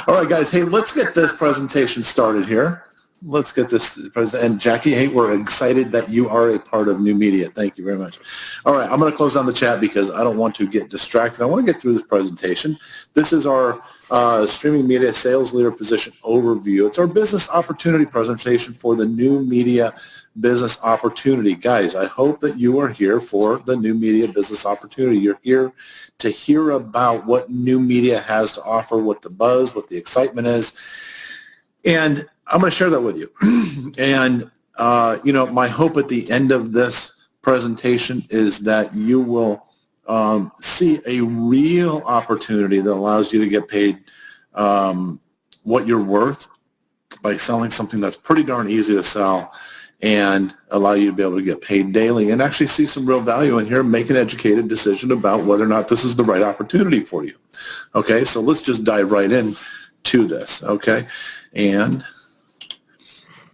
All right, guys. Hey, let's get this presentation started here. Let's get this presentation. And Jackie, hey, we're excited that you are a part of NuMedia. Thank you very much. All right, I'm going to close down the chat because I don't want to get distracted. I want to get through this presentation. This is our streaming media sales leader position overview. It's our business opportunity presentation for the NuMedia business opportunity. Guys, I hope that you are here for the NuMedia business opportunity. You're here to hear about what NuMedia has to offer, what the buzz, what the excitement is. And I'm going to share that with you. And, my hope at the end of this presentation is that you will see a real opportunity that allows you to get paid what you're worth by selling something that's pretty darn easy to sell and allow you to be able to get paid daily and actually see some real value in here and make an educated decision about whether or not this is the right opportunity for you. Okay, so let's just dive right in to this, okay? And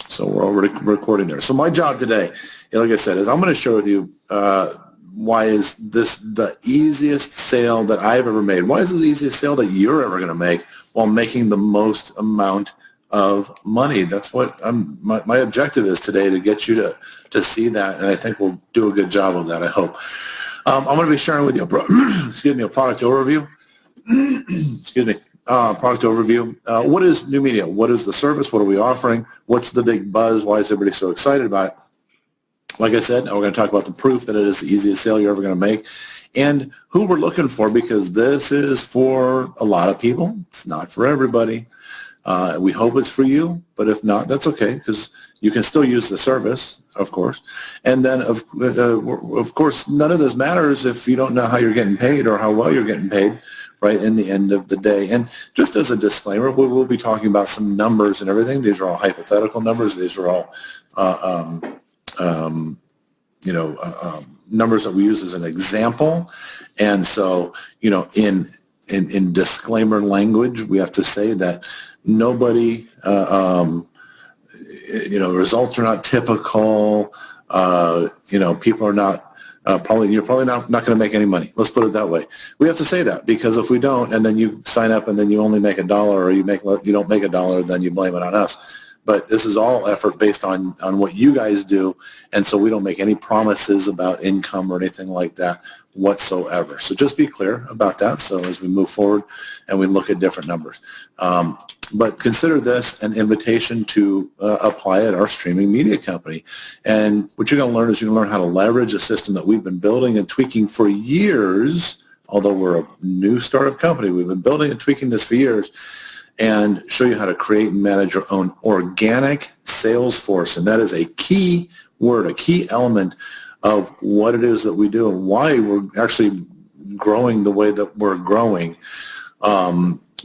so we're already recording there. So my job today, like I said, is I'm going to share with you why is this the easiest sale that I've ever made? Why is it the easiest sale that you're ever going to make while making the most amount of money? That's what my objective is today, to get you to see that, and I think we'll do a good job of that, I hope. I'm going to be sharing with you a product overview. Product overview. What is NuMedia? What is the service? What are we offering? What's the big buzz? Why is everybody so excited about it? Like I said, now we're going to talk about the proof that it is the easiest sale you're ever going to make and who we're looking for, because this is for a lot of people. It's not for everybody. We hope it's for you, but if not, that's okay, because you can still use the service, of course. And then, of course, none of this matters if you don't know how you're getting paid or how well you're getting paid, right, in the end of the day. And just as a disclaimer, we will be talking about some numbers and everything. These are all hypothetical numbers. These are all numbers that we use as an example. And so, in disclaimer language, we have to say that nobody, results are not typical. People are not, you're probably not going to make any money. Let's put it that way. We have to say that, because if we don't, and then you sign up and then you only make $1, or you don't make $1, then you blame it on us. But this is all effort based on what you guys do, and so we don't make any promises about income or anything like that whatsoever. So just be clear about that, so as we move forward and we look at different numbers. But consider this an invitation to apply at our streaming media company. And what you're going to learn is you're going to learn how to leverage a system that we've been building and tweaking for years. Although we're a new startup company, we've been building and tweaking this for years, and show you how to create and manage your own organic sales force. And that is a key word, a key element of what it is that we do and why we're actually growing the way that we're growing.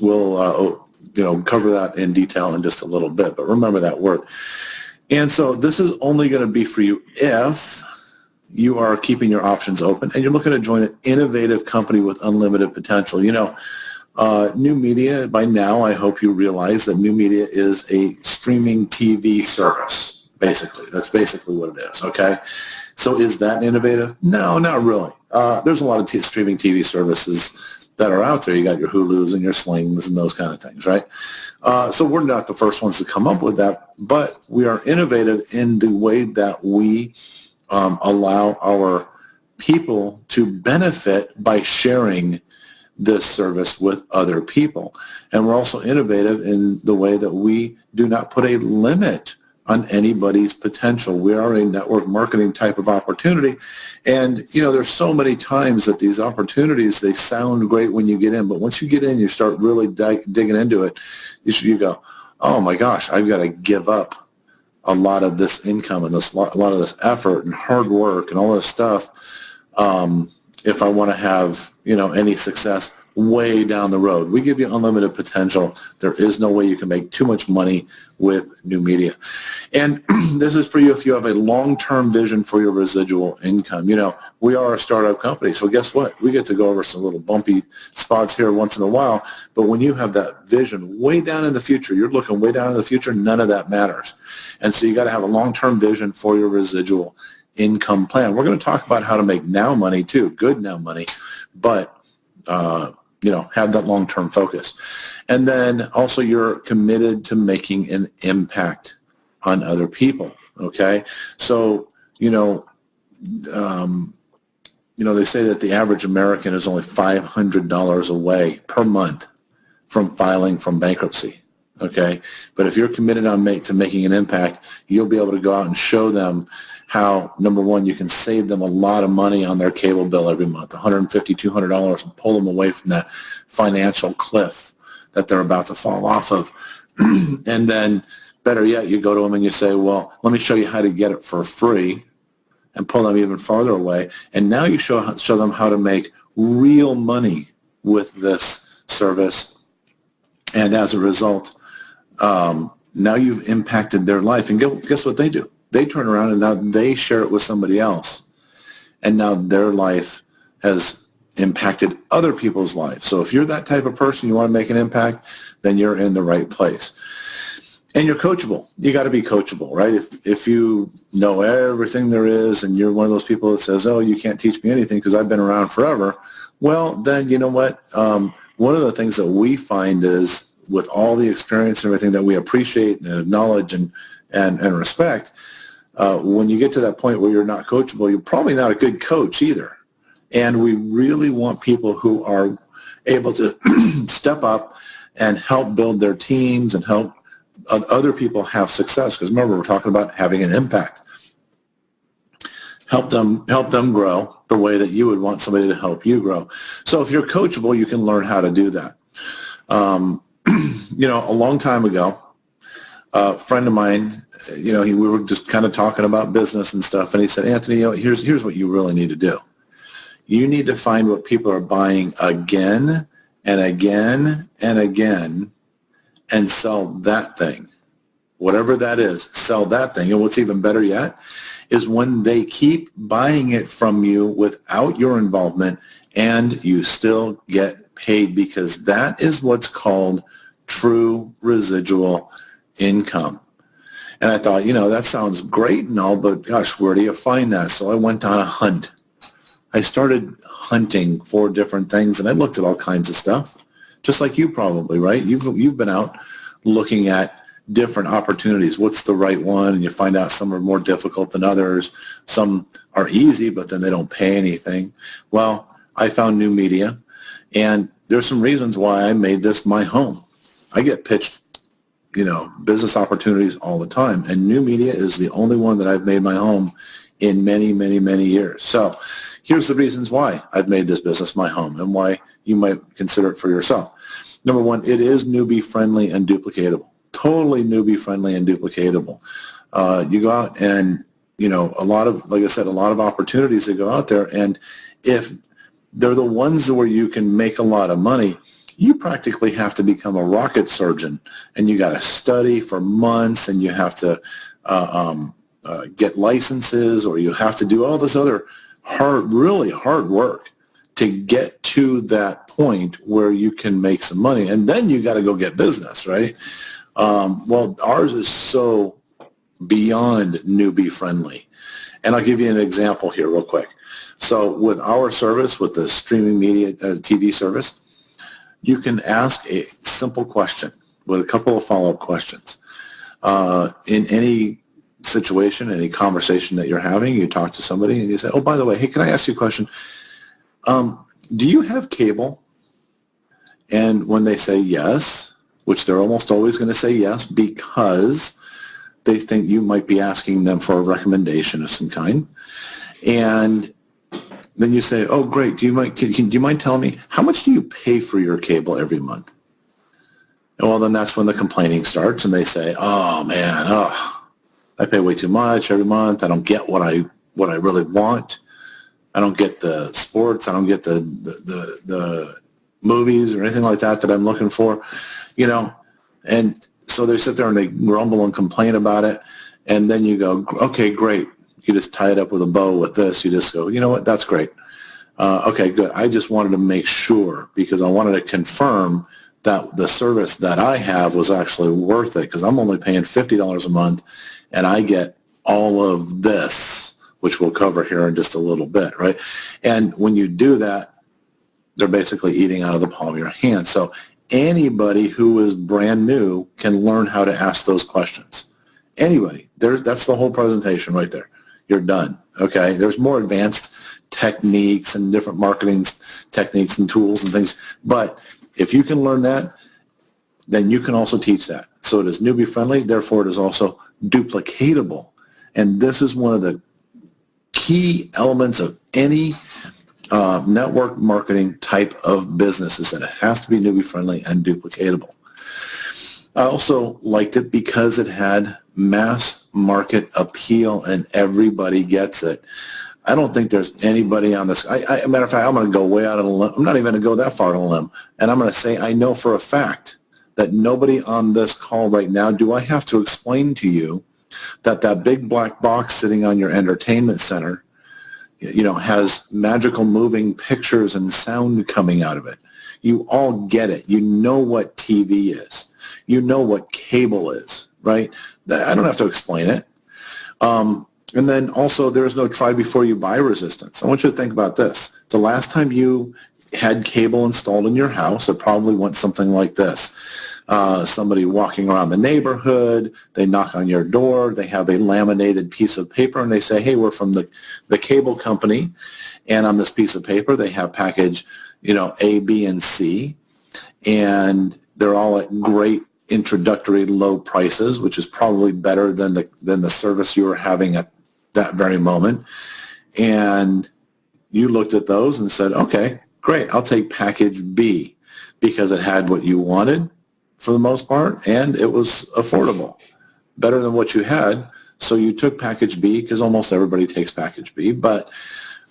We'll cover that in detail in just a little bit, but remember that word. And so this is only going to be for you if you are keeping your options open and you're looking to join an innovative company with unlimited potential. NuMedia, by now, I hope you realize that NuMedia is a streaming TV service, basically. That's basically what it is, okay? So is that innovative? No, not really. There's a lot of streaming TV services that are out there. You got your Hulus and your Slings and those kind of things, right? So we're not the first ones to come up with that, but we are innovative in the way that we allow our people to benefit by sharing this service with other people. And we're also innovative in the way that we do not put a limit on anybody's potential. We are a network marketing type of opportunity. And, there's so many times that these opportunities, they sound great when you get in, but once you get in, you start really digging into it, you go, oh my gosh, I've got to give up a lot of this income and a lot of this effort and hard work and all this stuff if I want to have, any success way down the road. We give you unlimited potential. There is no way you can make too much money with NuMedia. And this is for you if you have a long-term vision for your residual income. We are a startup company, so guess what? We get to go over some little bumpy spots here once in a while, but when you have that vision way down in the future, you're looking way down in the future, none of that matters. And so you got to have a long-term vision for your residual income plan. We're going to talk about how to make now money too, good now money, but have that long-term focus. And then also you're committed to making an impact on other people. Okay. So, they say that the average American is only $500 away per month from filing from bankruptcy. Okay. But if you're committed to making an impact, you'll be able to go out and show them how, number one, you can save them a lot of money on their cable bill every month, $150, $200, and pull them away from that financial cliff that they're about to fall off of. And then better yet, you go to them and you say, well, let me show you how to get it for free, and pull them even farther away. And now you show them how to make real money with this service. And as a result, now you've impacted their life. And guess what they do? They turn around and now they share it with somebody else. And now their life has impacted other people's lives. So if you're that type of person, you want to make an impact, then you're in the right place. And you're coachable. You got to be coachable, right? If you know everything there is and you're one of those people that says, oh, you can't teach me anything because I've been around forever, well, then you know what? One of the things that we find is with all the experience and everything that we appreciate and acknowledge and respect, when you get to that point where you're not coachable, you're probably not a good coach either. And we really want people who are able to step up and help build their teams and help other people have success. Because remember, we're talking about having an impact. Help them grow the way that you would want somebody to help you grow. So if you're coachable, you can learn how to do that. A long time ago, a friend of mine, we were just kind of talking about business and stuff, and he said, Anthony, here's what you really need to do. You need to find what people are buying again and again and again and sell that thing. Whatever that is, sell that thing. And what's even better yet is when they keep buying it from you without your involvement and you still get paid, because that is what's called true residual income. And I thought, that sounds great and all, but gosh, where do you find that? So I went on a hunt. I started hunting for different things, and I looked at all kinds of stuff, just like you probably, right? You've been out looking at different opportunities. What's the right one? And you find out some are more difficult than others. Some are easy, but then they don't pay anything. Well, I found NuMedia, and there's some reasons why I made this my home. I get pitched, business opportunities all the time, and NuMedia is the only one that I've made my home in many, many, many years. So here's the reasons why I've made this business my home and why you might consider it for yourself. Number one, it is newbie friendly and duplicatable. Totally newbie friendly and duplicatable. You go out and, like I said, a lot of opportunities that go out there. And if they're the ones where you can make a lot of money, you practically have to become a rocket surgeon, and you got to study for months, and you have to get licenses, or you have to do all this other really hard work to get to that point where you can make some money. And then you got to go get business, right? Well, ours is so beyond newbie friendly. And I'll give you an example here real quick. So with our service, with the streaming media TV service, you can ask a simple question with a couple of follow-up questions. In any situation, any conversation that you're having, you talk to somebody and you say, oh, by the way, hey, can I ask you a question? Do you have cable? And when they say yes, which they're almost always going to say yes because they think you might be asking them for a recommendation of some kind. And then you say, oh, great. Do you mind telling me, how much do you pay for your cable every month? And well, then that's when the complaining starts, and they say, oh, man, I pay way too much every month. I don't get what I really want. I don't get the sports. I don't get the movies or anything like that I'm looking for, And so they sit there and they grumble and complain about it. And then you go, okay, great. You just tie it up with a bow with this. You just go, you know what? That's great. Okay, good. I just wanted to make sure, because I wanted to confirm that the service that I have was actually worth it, because I'm only paying $50 a month and I get all of this, which we'll cover here in just a little bit, right? And when you do that, they're basically eating out of the palm of your hand. So anybody who is brand new can learn how to ask those questions. Anybody. That's the whole presentation right there. You're done. Okay. There's more advanced techniques and different marketing techniques and tools and things. But if you can learn that, then you can also teach that. So it is newbie friendly. Therefore, it is also duplicatable. And this is one of the key elements of any network marketing type of business, is that it has to be newbie friendly and duplicatable. I also liked it because it had mass market appeal and everybody gets it. I don't think there's anybody on this. Matter of fact, I'm going to go way out on a limb. I'm not even going to go that far on a limb. And I'm going to say I know for a fact that nobody on this call right now, do I have to explain to you that big black box sitting on your entertainment center, has magical moving pictures and sound coming out of it. You all get it. You know what TV is. You know what cable is, right? I don't have to explain it. And then also, there is no try before you buy resistance. I want you to think about this. The last time you had cable installed in your house, it probably went something like this. Somebody walking around the neighborhood, they knock on your door, they have a laminated piece of paper, and they say, hey, we're from the cable company, and on this piece of paper, they have package, A, B, and C, and they're all at great introductory low prices, which is probably better than the service you were having at that very moment. And you looked at those and said, okay, great, I'll take package B because it had what you wanted for the most part, and it was affordable, better than what you had. So you took package B because almost everybody takes package B. But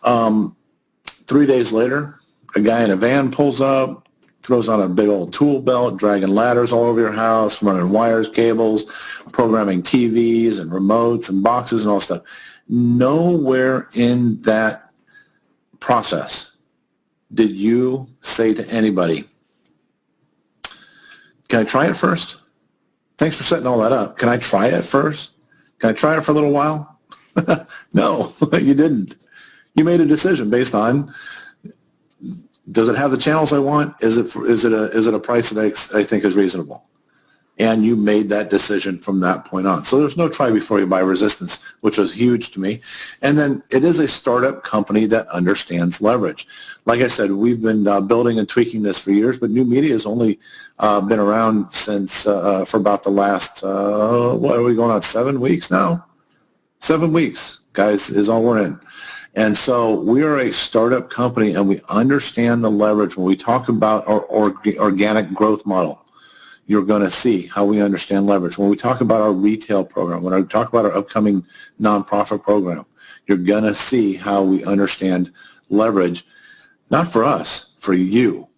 3 days later, a guy in a van pulls up, throws on a big old tool belt, dragging ladders all over your house, running wires, cables, programming TVs and remotes and boxes and all stuff. Nowhere in that process did you say to anybody, can I try it first? Thanks for setting all that up. Can I try it first? Can I try it for a little while? No, you didn't. You made a decision based on, does it have the channels I want? Is it a price that I think is reasonable? And you made that decision from that point on. So there's no try before you buy resistance, which was huge to me. And then it is a startup company that understands leverage. Like I said, we've been building and tweaking this for years, but NuMedia has only been around since for about the last, what are we going on, 7 weeks now? 7 weeks, guys, is all we're in. And so we are a startup company, and we understand the leverage. When we talk about our organic growth model, you're going to see how we understand leverage. When we talk about our retail program, when I talk about our upcoming nonprofit program, you're going to see how we understand leverage, not for us, for you.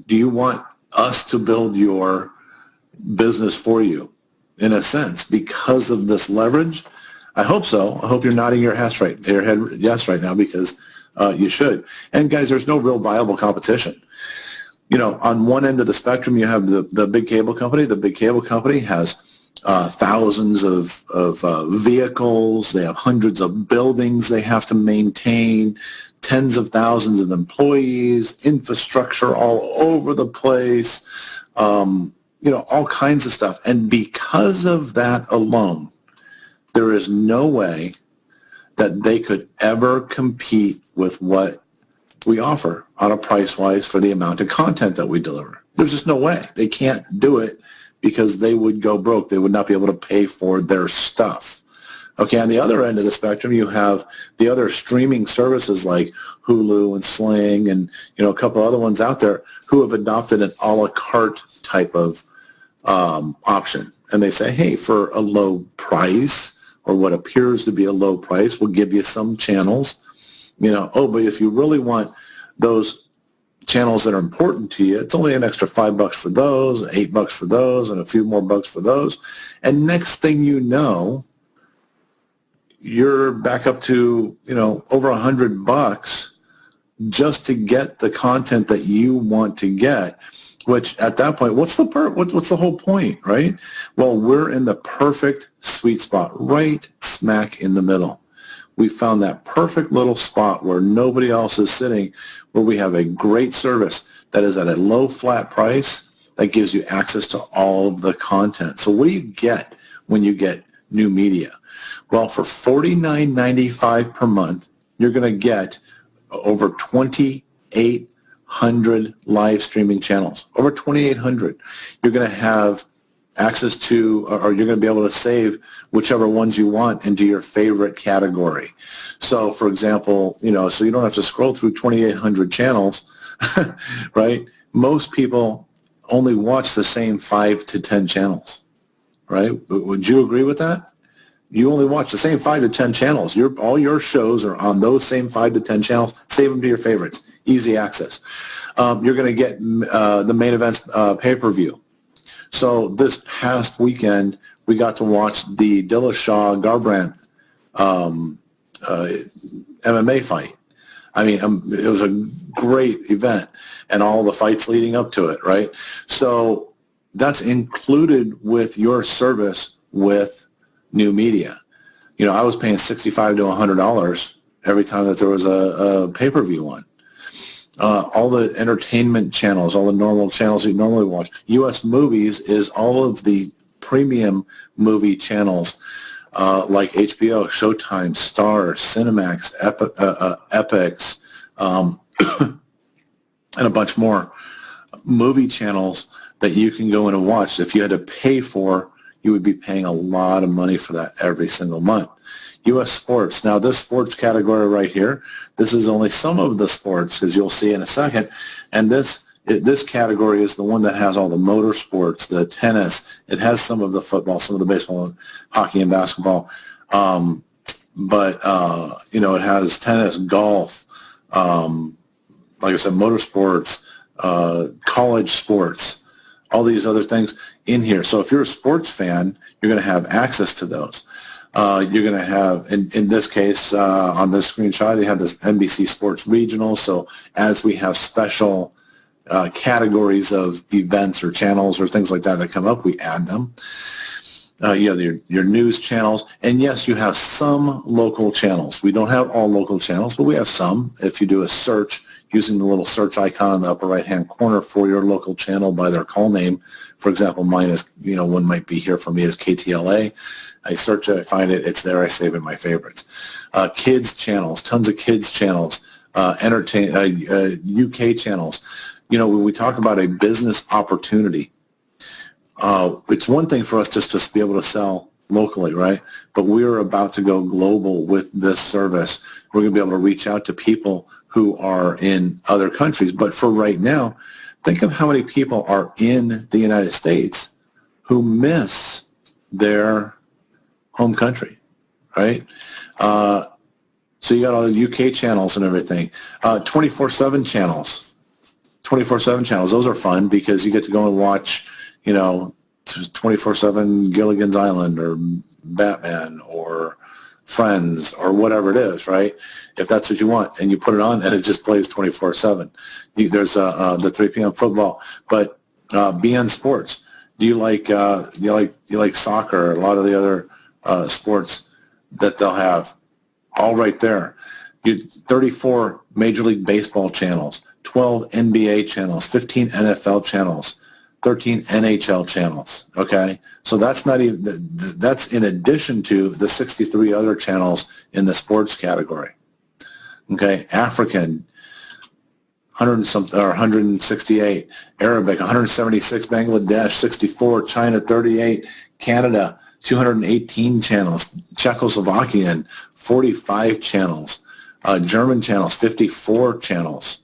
Do you want us to build your business for you, in a sense, because of this leverage? I hope so. I hope you're nodding your head yes right now, because you should. And guys, there's no real viable competition. On one end of the spectrum, you have the big cable company. The big cable company has thousands of vehicles. They have hundreds of buildings they have to maintain, tens of thousands of employees, infrastructure all over the place, all kinds of stuff. And because of that alone, there is no way that they could ever compete with what we offer on a price-wise for the amount of content that we deliver. There's just no way. They can't do it because they would go broke. They would not be able to pay for their stuff. Okay, on the other end of the spectrum, you have the other streaming services like Hulu and Sling and a couple other ones out there who have adopted an a la carte type of option. And they say, hey, for a low price, or what appears to be a low price, we'll give you some channels. But if you really want those channels that are important to you, it's only an extra $5 for those, $8 for those, and a few more bucks for those. And next thing you know, you're back up to, over $100 just to get the content that you want to get, which at that point, what's the whole point, right? Well, we're in the perfect sweet spot, right smack in the middle. we found that perfect little spot where nobody else is sitting, where we have a great service that is at a low flat price that gives you access to all of the content. So what do you get when you get NuMedia? Well, for $49.95 per month, you're going to get over 2,800 live streaming channels, over 2,800. You're going to have access to, or you're going to be able to save whichever ones you want into your favorite category. So, for example, so you don't have to scroll through 2,800 channels, right? Most people only watch the same 5 to 10 channels, right? Would you agree with that? You only watch the same 5 to 10 channels. All your shows are on those same 5 to 10 channels. Save them to your favorites. Easy access. You're going to get the main events pay-per-view. So this past weekend, we got to watch the Dillashaw Garbrandt MMA fight. I mean, it was a great event, and all the fights leading up to it, right? So that's included with your service with NuMedia. I was paying $65 to $100 every time that there was a pay-per-view on. All the entertainment channels, all the normal channels you normally watch. U.S. Movies is all of the premium movie channels like HBO, Showtime, Star, Cinemax, Epix, and a bunch more movie channels that you can go in and watch. If you had to pay for, you would be paying a lot of money for that every single month. U.S. sports. Now, this sports category right here, this is only some of the sports, because you'll see in a second. And this category is the one that has all the motor sports, the tennis. It has some of the football, some of the baseball, hockey, and basketball. But it has tennis, golf, like I said, motorsports, college sports, all these other things in here. So if you're a sports fan, you're going to have access to those. You're going to have, in this case, on this screenshot, you have this NBC Sports Regional. So as we have special categories of events or channels or things like that come up, we add them. You have your news channels. And yes, you have some local channels. We don't have all local channels, but we have some. If you do a search using the little search icon in the upper right-hand corner for your local channel by their call name, for example, mine is, one might be here for me as KTLA. I search it, I find it, it's there, I save it in my favorites. Kids channels, tons of kids channels, UK channels. When we talk about a business opportunity, it's one thing for us just to be able to sell locally, right? But we're about to go global with this service. We're going to be able to reach out to people who are in other countries. But for right now, think of how many people are in the United States who miss their home country, right? So you got all the UK channels and everything. 24/7 channels. 24/7 channels. Those are fun because you get to go and watch, 24/7 Gilligan's Island or Batman or Friends or whatever it is, right? If that's what you want, and you put it on and it just plays 24/7. There's the 3 p.m. football, but BN Sports. Do you like soccer or a lot of the other sports that they'll have? All right there. 34 Major League Baseball channels, 12 NBA channels, 15 NFL channels, 13 NHL channels. Okay, so that's not even that's in addition to the 63 other channels in the sports category. Okay, African 168, Arabic 176, Bangladesh 64, China 38, Canada 218 channels, Czechoslovakian 45 channels, German channels 54 channels,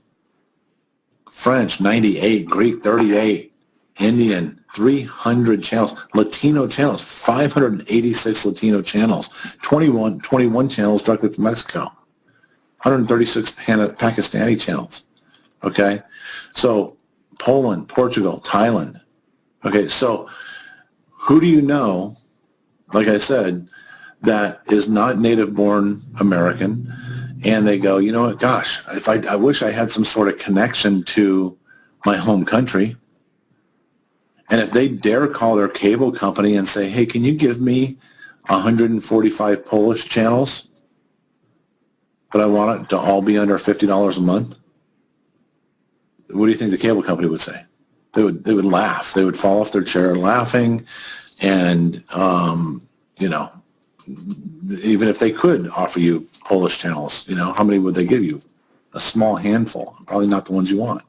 French 98, Greek 38, Indian 300 channels, Latino channels 586 Latino channels, 21 channels directly from Mexico, 136 Pakistani channels. Okay, so Poland, Portugal, Thailand. Okay, so who do you know, like I said, that is not native-born American, and they go, you know what, gosh, I wish I had some sort of connection to my home country. And if they dare call their cable company and say, hey, can you give me 145 Polish channels? but I want it to all be under $50 a month, what do you think the cable company would say? They would laugh. They would fall off their chair laughing, and even if they could offer you Polish channels, how many would they give you? A small handful, probably not the ones you want.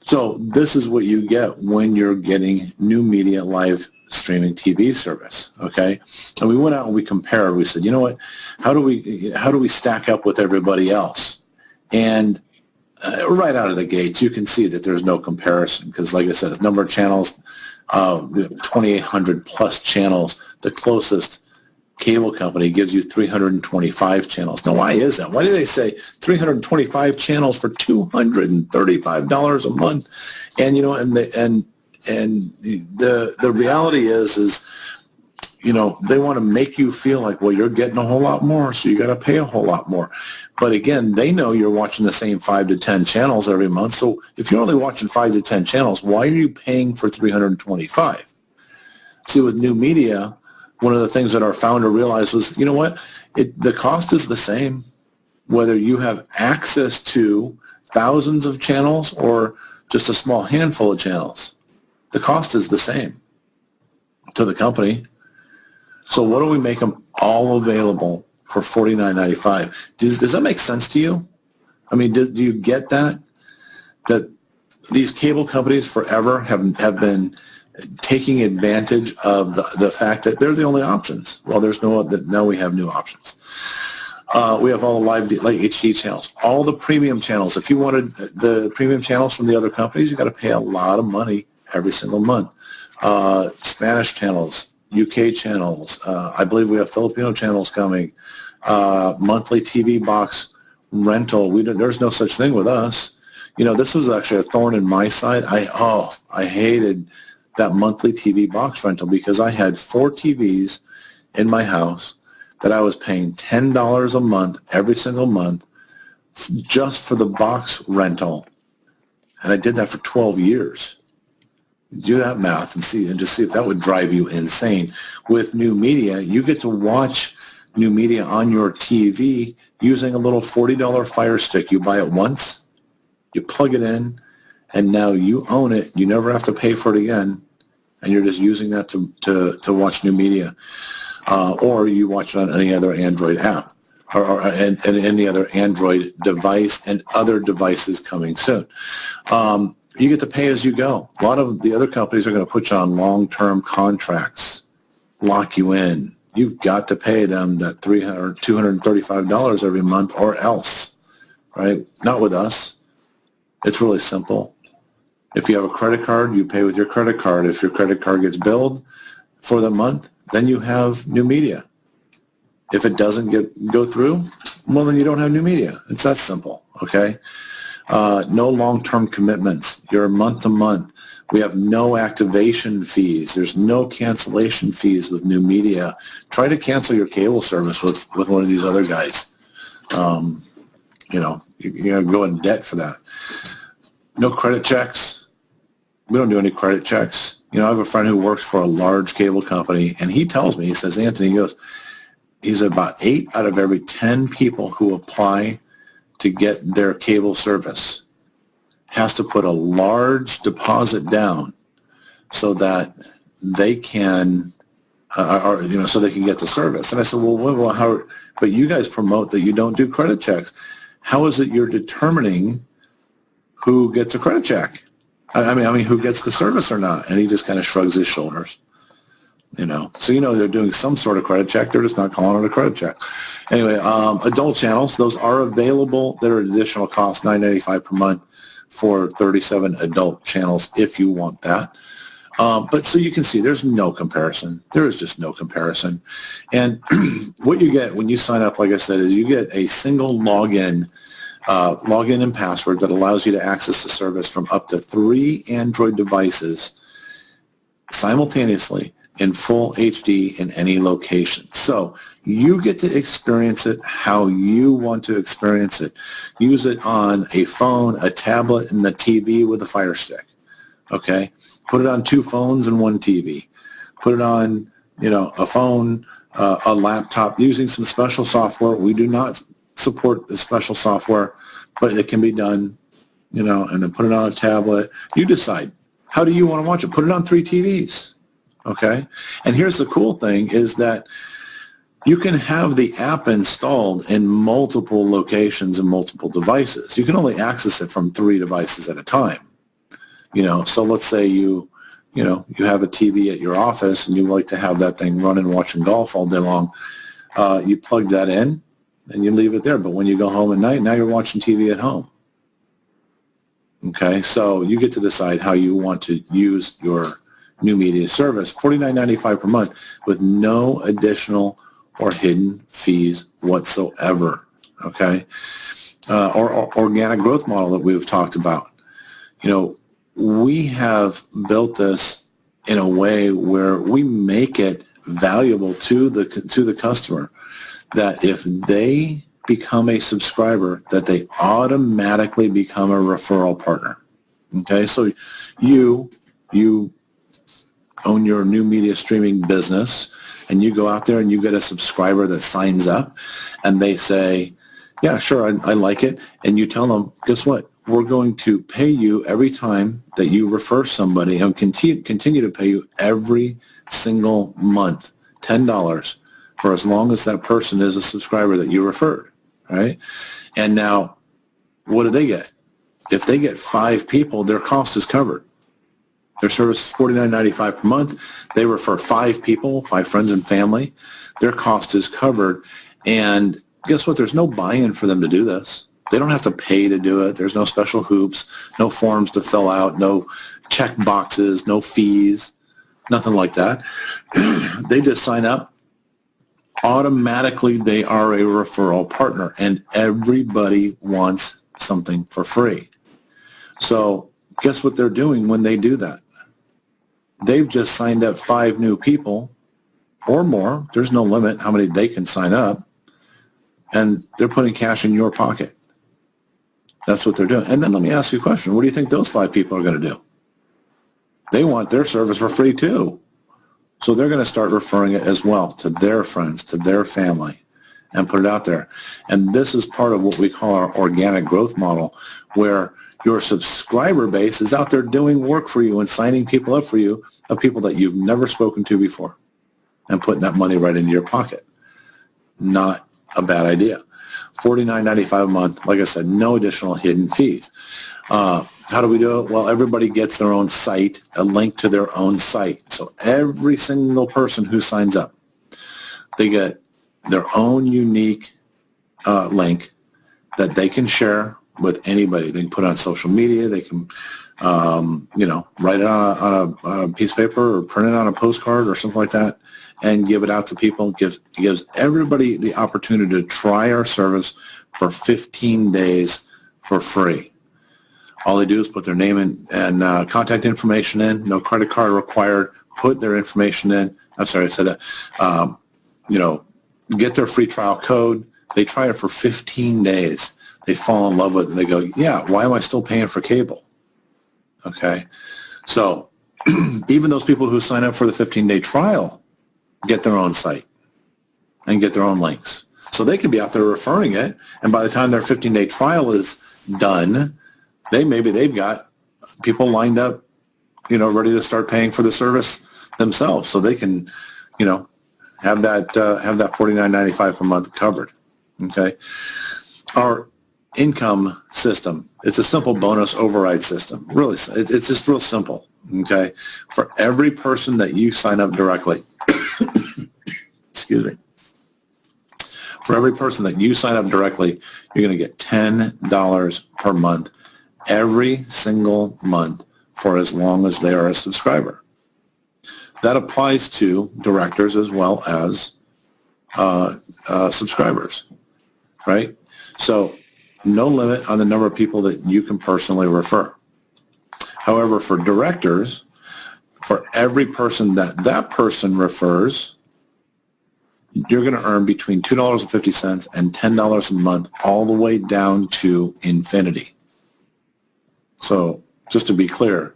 So this is what you get when you're getting NuMedia live streaming TV service, okay? And we went out and we compared. We said, you know what? How do we stack up with everybody else? And right out of the gates, you can see that there's no comparison because, like I said, the number of channels, we have 2,800 plus channels. The closest cable company gives you 325 channels. Now, why is that? Why do they say 325 channels for $235 a month? And the reality is they want to make you feel like, well, you're getting a whole lot more, so you got to pay a whole lot more. But again, they know you're watching the same 5 to 10 channels every month. So if you're only watching 5 to 10 channels, why are you paying for 325? See, with NuMedia, one of the things that our founder realized was, you know what? The cost is the same, whether you have access to thousands of channels or just a small handful of channels. The cost is the same to the company. So what do we make them all available for $49.95? Does that make sense to you? I mean, do you get that? That these cable companies forever have been taking advantage of the fact that they're the only options. Well, there's no other. Now we have new options. We have all the live like HD channels, all the premium channels. If you wanted the premium channels from the other companies, you got to pay a lot of money every single month. Spanish channels, UK channels. I believe we have Filipino channels coming. Monthly TV box rental. There's no such thing with us. This was actually a thorn in my side. I hated that monthly TV box rental because I had 4 TVs in my house that I was paying $10 a month every single month just for the box rental. And I did that for 12 years. Do that math and just see if that would drive you insane. With NuMedia, you get to watch NuMedia on your TV using a little $40 Fire Stick. You buy it once, you plug it in, and now you own it. You never have to pay for it again, and you're just using that to watch NuMedia, or you watch it on any other Android app and any other Android device and other devices coming soon. You get to pay as you go. A lot of the other companies are going to put you on long-term contracts, lock you in. You've got to pay them that $300 or $235 every month or else, right? Not with us. It's really simple. If you have a credit card, you pay with your credit card. If your credit card gets billed for the month, then you have NuMedia. If it doesn't go through, well, then you don't have NuMedia. It's that simple, okay? No long-term commitments. You're month to month. We have no activation fees. There's no cancellation fees with NuMedia. Try to cancel your cable service with one of these other guys. You're going to go in debt for that. No credit checks. We don't do any credit checks. I have a friend who works for a large cable company, and he tells me, he says, Anthony, he's about 8 out of every 10 people who apply to get their cable service has to put a large deposit down so that they can, so they can get the service. And I said, well, how? But you guys promote that you don't do credit checks. How is it you're determining who gets a credit check? I mean, who gets the service or not? And he just kind of shrugs his shoulders. So they're doing some sort of credit check. They're just not calling it a credit check. Anyway, adult channels, those are available. They're an additional cost, $9.95 per month for 37 adult channels if you want that. But so you can see there's no comparison. There is just no comparison. And what you get when you sign up, like I said, is you get a single login and password that allows you to access the service from up to 3 Android devices simultaneously in full HD in any location. So you get to experience it how you want to experience it. Use it on a phone, a tablet, and a TV with a Fire Stick. Okay? Put it on 2 phones and 1 TV. Put it on, a phone, a laptop, using some special software. We do not support the special software, but it can be done, and then put it on a tablet. You decide. How do you want to watch it? Put it on 3 TVs, okay? And here's the cool thing is that you can have the app installed in multiple locations and multiple devices. You can only access it from 3 devices at a time. So let's say you have a TV at your office and you like to have that thing running watching golf all day long. You plug that in and you leave it there. But when you go home at night, now you're watching TV at home. Okay, so you get to decide how you want to use your NuMedia service. $49.95 per month with no additional or hidden fees whatsoever. Okay, or organic growth model that we've talked about. We have built this in a way where we make it valuable to the customer that if they become a subscriber, that they automatically become a referral partner. Okay, so you own your NuMedia streaming business, and you go out there and you get a subscriber that signs up, and they say, yeah, sure, I like it. And you tell them, guess what? We're going to pay you every time that you refer somebody, and continue to pay you every single month, $10 for as long as that person is a subscriber that you referred, right? And now, what do they get? If they get 5 people, their cost is covered. Their service is $49.95 per month. They refer 5 people, 5 friends and family. Their cost is covered. And guess what? There's no buy-in for them to do this. They don't have to pay to do it. There's no special hoops, no forms to fill out, no check boxes, no fees, nothing like that. They just sign up. Automatically, they are a referral partner, and everybody wants something for free. So guess what they're doing when they do that? They've just signed up 5 new people or more. There's no limit how many they can sign up, and they're putting cash in your pocket. That's what they're doing. And then let me ask you a question. What do you think those 5 people are going to do? They want their service for free too. So they're going to start referring it as well to their friends, to their family, and put it out there. And this is part of what we call our organic growth model, where your subscriber base is out there doing work for you and signing people up for you, of people that you've never spoken to before, and putting that money right into your pocket. Not a bad idea. $49.95 a month. Like I said, no additional hidden fees. How do we do it? Well, everybody gets their own site, a link to their own site. So every single person who signs up, they get their own unique link that they can share with anybody. They can put it on social media. They can, write it on a piece of paper or print it on a postcard or something like that, and give it out to people. Gives everybody the opportunity to try our service for 15 days for free. All they do is put their name and contact information in. No credit card required. Put their information in. I'm sorry, I said that. Get their free trial code. They try it for 15 days. They fall in love with it. And they go, yeah, why am I still paying for cable? Okay. So even those people who sign up for the 15-day trial get their own site and get their own links. So they could be out there referring it, and by the time their 15-day trial is done, they've got people lined up, ready to start paying for the service themselves, so they can, have that $49.95 per month covered. Okay. Our income system, it's a simple bonus override system. Really, it's just real simple. Okay. For every person that you sign up directly, excuse me. For every person that you sign up directly, you're going to get $10 per month every single month for as long as they are a subscriber. That applies to directors as well as subscribers, right? So no limit on the number of people that you can personally refer. However, for directors, for every person that person refers, you're going to earn between $2.50 and $10 a month, all the way down to infinity. So just to be clear,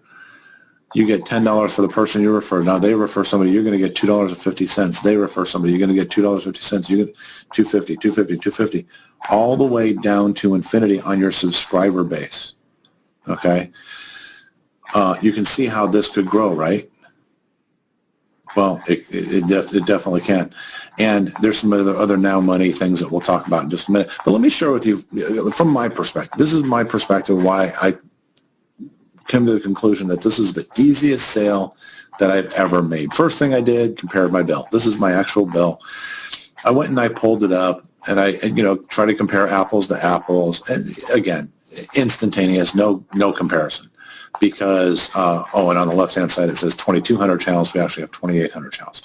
You get $10 for the person you refer. Now they refer somebody, you're going to get $2.50. They refer somebody, you're going to get $2.50. You get $2.50, all the way down to infinity on your subscriber base. Okay. You can see how this could grow, right? Well, it definitely can. And there's some other now money things that we'll talk about in just a minute. But let me share with you from my perspective. This is my perspective why I came to the conclusion that this is the easiest sale that I've ever made. First thing I did, compared my bill. This is my actual bill. I went and I pulled it up and I, try to compare apples to apples. And again, instantaneous, no comparison. Because, and on the left-hand side, it says 2,200 channels. We actually have 2,800 channels.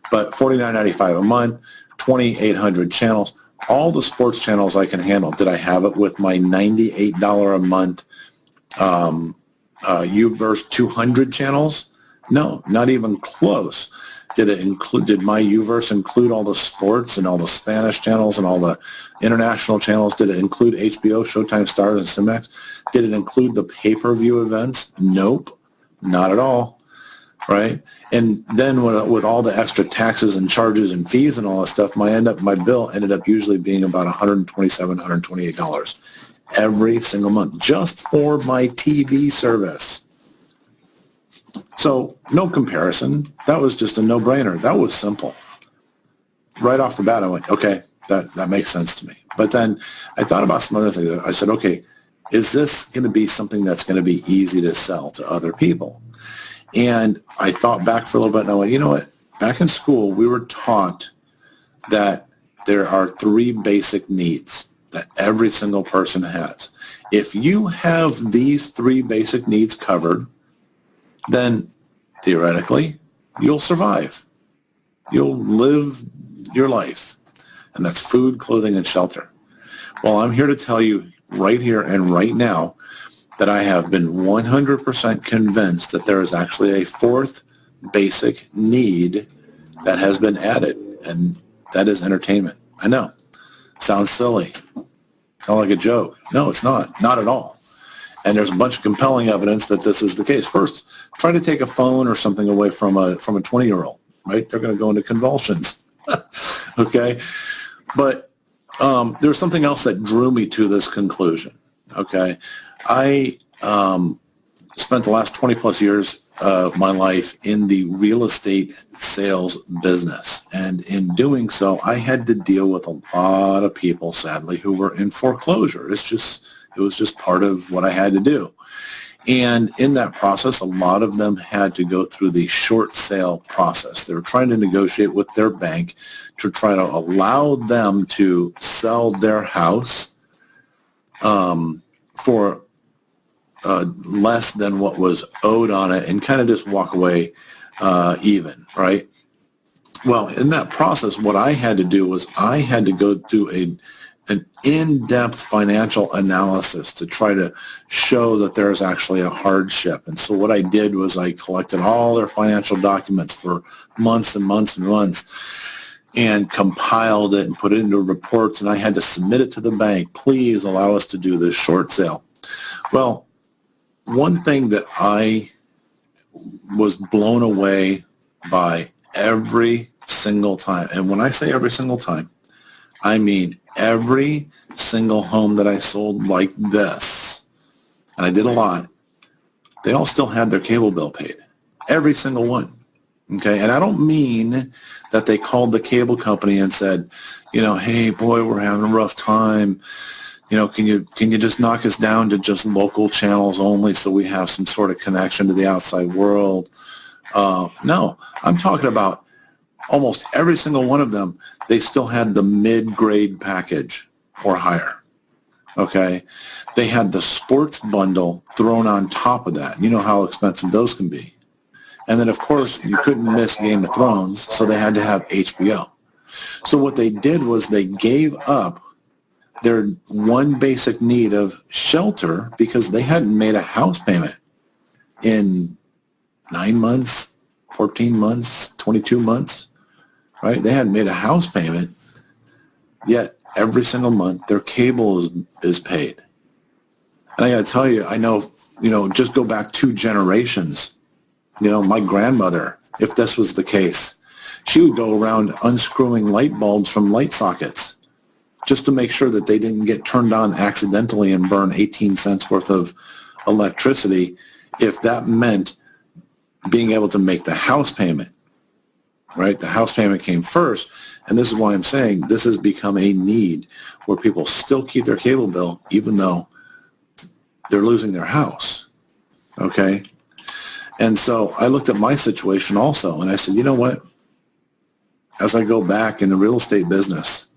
But $49.95 a month, 2,800 channels. All the sports channels I can handle. Did I have it with my $98 a month UVerse 200 channels? No, not even close. Did my UVerse include all the sports and all the Spanish channels and all the international channels? Did it include HBO, Showtime, Stars, and Cinemax? Did it include the pay-per-view events? Nope, not at all, right? And then with all the extra taxes and charges and fees and all that stuff, my bill ended up usually being about $127, $128 every single month just for my TV service. So no comparison. That was just a no-brainer. That was simple. Right off the bat, I'm like, okay, that makes sense to me. But then I thought about some other things. I said, okay, is this going to be something that's going to be easy to sell to other people? And I thought back for a little bit, and I went, you know what? Back in school, we were taught that there are 3 basic needs that every single person has. If you have these 3 basic needs covered, then theoretically, you'll survive. You'll live your life. And that's food, clothing, and shelter. Well, I'm here to tell you right here and right now that I have been 100% convinced that there is actually a 4th basic need that has been added, and that is entertainment. I know. Sounds silly. Sounds like a joke. No, it's not. Not at all. And there's a bunch of compelling evidence that this is the case. First, try to take a phone or something away from a 20-year-old, right? They're going to go into convulsions. Okay? But there's something else that drew me to this conclusion. Okay? I spent the last 20 plus years of my life in the real estate sales business. And in doing so, I had to deal with a lot of people, sadly, who were in foreclosure. It was just part of what I had to do. And in that process, a lot of them had to go through the short sale process. They were trying to negotiate with their bank to try to allow them to sell their house for less than what was owed on it and kind of just walk away even, right? Well, in that process, what I had to do was I had to go through an in-depth financial analysis to try to show that there's actually a hardship. And so what I did was I collected all their financial documents for months and months and months and compiled it and put it into reports, and I had to submit it to the bank. Please allow us to do this short sale. Well, one thing that I was blown away by every single time, and when I say every single time, I mean every single home that I sold like this, and I did a lot, they all still had their cable bill paid. Every single one. Okay? And I don't mean that they called the cable company and said, hey, boy, we're having a rough time. Can you just knock us down to just local channels only so we have some sort of connection to the outside world? No, I'm talking about almost every single one of them. They still had the mid-grade package or higher. Okay? They had the sports bundle thrown on top of that. You know how expensive those can be. And then, of course, you couldn't miss Game of Thrones, so they had to have HBO. So what they did was they gave up their one basic need of shelter because they hadn't made a house payment in 9 months, 14 months, 22 months, right? They hadn't made a house payment, yet every single month their cable is paid. And I got to tell you, I know, just go back 2 generations My grandmother, if this was the case, she would go around unscrewing light bulbs from light sockets just to make sure that they didn't get turned on accidentally and burn 18 cents worth of electricity, if that meant being able to make the house payment, right? The house payment came first. And this is why I'm saying this has become a need where people still keep their cable bill even though they're losing their house, okay? And so I looked at my situation also, and I said, you know what? As I go back in the real estate business,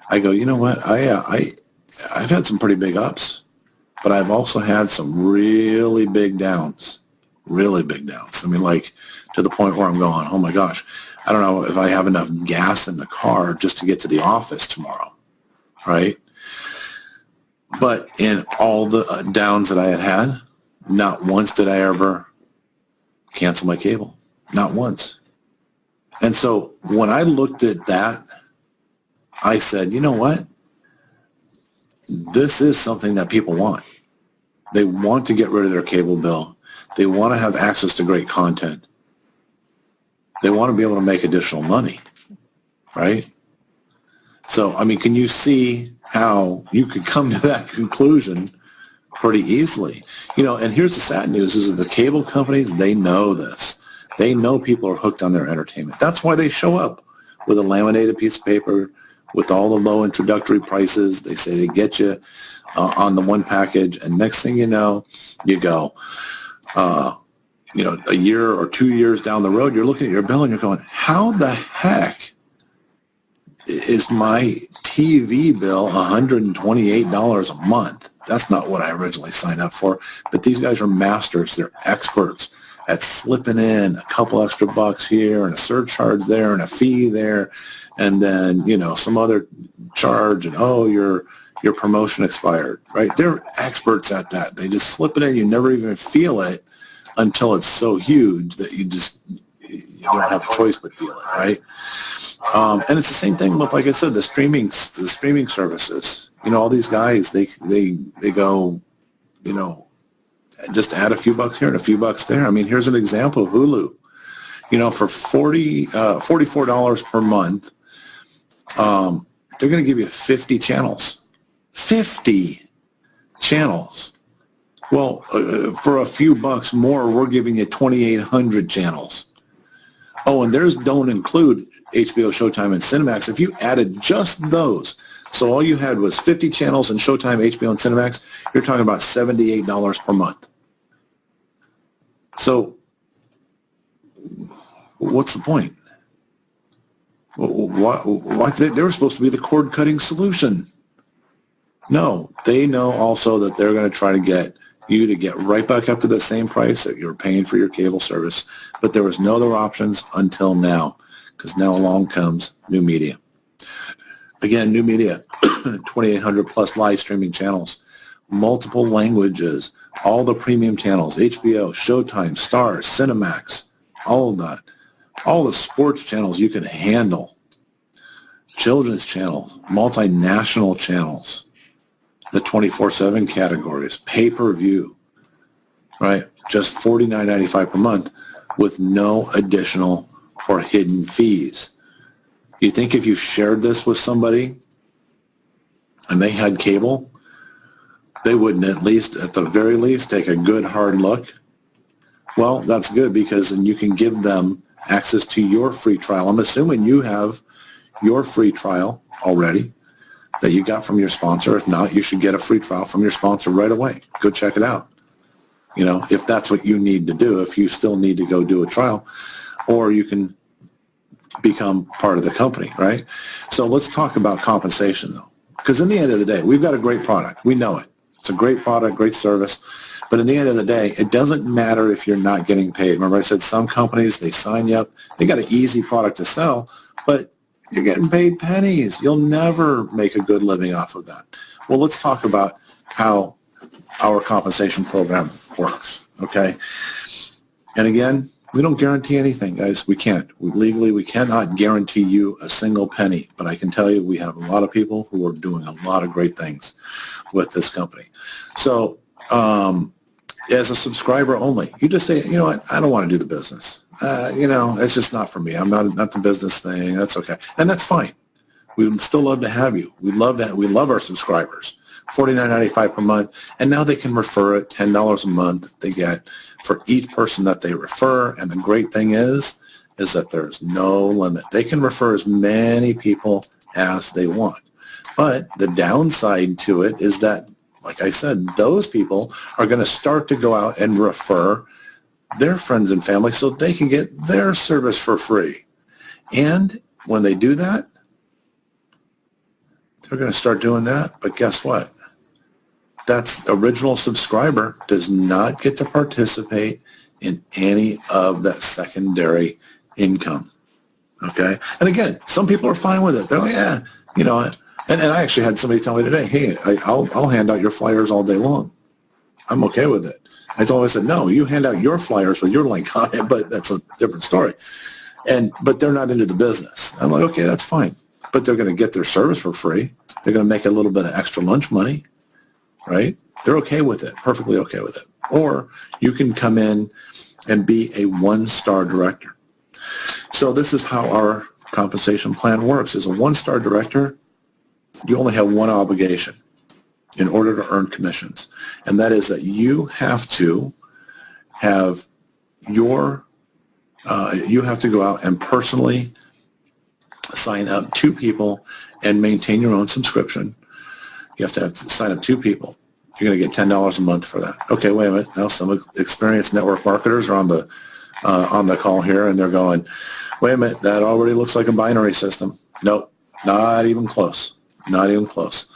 I go, you know what? I've had some pretty big ups, but I've also had some really big downs, really big downs. I mean, like to the point where I'm going, oh my gosh, I don't know if I have enough gas in the car just to get to the office tomorrow, right? But in all the downs that I had, not once did I ever cancel my cable, not once. And so when I looked at that, I said, you know what? This is something that people want. They want to get rid of their cable bill. They want to have access to great content. They want to be able to make additional money, right? So, I mean, can you see how you could come to that conclusion pretty easily? And here's the sad news is that the cable companies, they know this. They know people are hooked on their entertainment. That's why they show up with a laminated piece of paper with all the low introductory prices. They say they get you on the one package, and next thing you know, you go, a year or 2 years down the road, you're looking at your bill and you're going, how the heck is my TV bill $128 a month? That's not what I originally signed up for. But these guys are masters. They're experts at slipping in a couple extra bucks here and a surcharge there and a fee there. And then, some other charge and, your promotion expired, right? They're experts at that. They just slip it in. You never even feel it until it's so huge that you don't have a choice but feel it, right? And it's the same thing with, like I said, the streaming services. All these guys, they go, just add a few bucks here and a few bucks there. I mean, here's an example of Hulu. For $44 per month, they're going to give you 50 channels. 50 channels. Well, for a few bucks more, we're giving you 2,800 channels. Oh, and theirs don't include HBO, Showtime, and Cinemax. If you added just those, so all you had was 50 channels and Showtime, HBO, and Cinemax, you're talking about $78 per month. So what's the point? Why they were supposed to be the cord-cutting solution. No, they know also that they're going to try to get you to get right back up to the same price that you're paying for your cable service. But there was no other options until now, because now along comes NuMedia. Again, NuMedia, 2,800 plus live streaming channels, multiple languages, all the premium channels, HBO, Showtime, Stars, Cinemax, all of that. All the sports channels you can handle, children's channels, multinational channels, the 24/7 categories, pay-per-view, right? Just $49.95 per month with no additional or hidden fees. You think if you shared this with somebody and they had cable, they wouldn't at the very least, take a good hard look? Well, that's good, because then you can give them access to your free trial. I'm assuming you have your free trial already that you got from your sponsor. If not, you should get a free trial from your sponsor right away. Go check it out. If that's what you need to do, if you still need to go do a trial, or you can become part of the company, right? So let's talk about compensation, though, because in the end of the day, we've got a great product. We know it. It's a great product, great service. But in the end of the day, it doesn't matter if you're not getting paid. Remember I said some companies, they sign you up. They got an easy product to sell, but you're getting paid pennies. You'll never make a good living off of that. Well, let's talk about how our compensation program works, okay? And again, we don't guarantee anything, guys. We can't. Legally, we cannot guarantee you a single penny. But I can tell you we have a lot of people who are doing a lot of great things with this company. So as a subscriber only. You just say, you know what, I don't want to do the business. It's just not for me. I'm not the business thing. That's okay. And that's fine. We would still love to have you. We love our subscribers. $49.95 per month. And now they can refer it, $10 a month they get for each person that they refer. And the great thing is that there's no limit. They can refer as many people as they want. But the downside to it is that, like I said, those people are going to start to go out and refer their friends and family so they can get their service for free. And when they do that, they're going to start doing that. But guess what? That's original subscriber does not get to participate in any of that secondary income. Okay? And again, some people are fine with it. They're like, yeah, and I actually had somebody tell me today, hey, I'll hand out your flyers all day long. I'm okay with it. I told him, I said, no, you hand out your flyers with your link on it, but that's a different story. But they're not into the business. I'm like, okay, that's fine. But they're going to get their service for free. They're going to make a little bit of extra lunch money, right? They're okay with it, perfectly okay with it. Or you can come in and be a one-star director. So this is how our compensation plan works. As a one-star director, you only have one obligation in order to earn commissions, and that is that you have to have you have to go out and personally sign up 2 people and maintain your own subscription. You have to sign up 2 people. You're going to get $10 a month for that. Okay, wait a minute. Now some experienced network marketers are on the call here, and they're going, wait a minute, that already looks like a binary system. Nope, not even close. Not even close.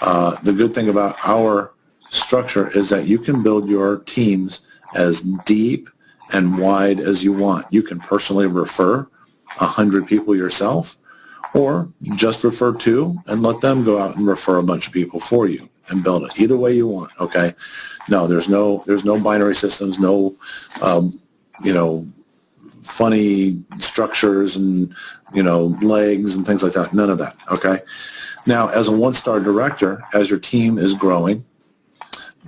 The good thing about our structure is that you can build your teams as deep and wide as you want. You can personally refer 100 people yourself, or just refer 2 and let them go out and refer a bunch of people for you and build it. Either way you want, okay? No, there's no binary systems, no, funny structures and, legs and things like that. None of that, okay? Now, as a one-star director, as your team is growing,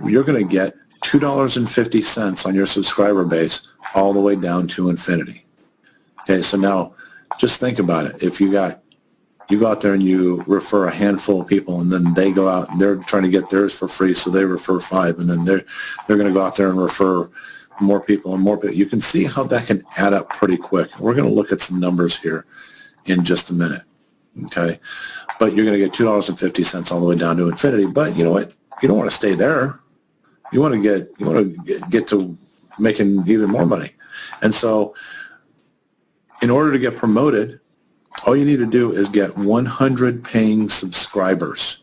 you're going to get $2.50 on your subscriber base all the way down to infinity. Okay, so now just think about it. If you go out there and you refer a handful of people, and then they go out and they're trying to get theirs for free, so they refer 5, and then they're going to go out there and refer more people and more people. You can see how that can add up pretty quick. We're going to look at some numbers here in just a minute. Okay, but you're going to get $2.50 all the way down to infinity. But you know what? You don't want to stay there. You want to get to making even more money. And so, in order to get promoted, all you need to do is get 100 paying subscribers.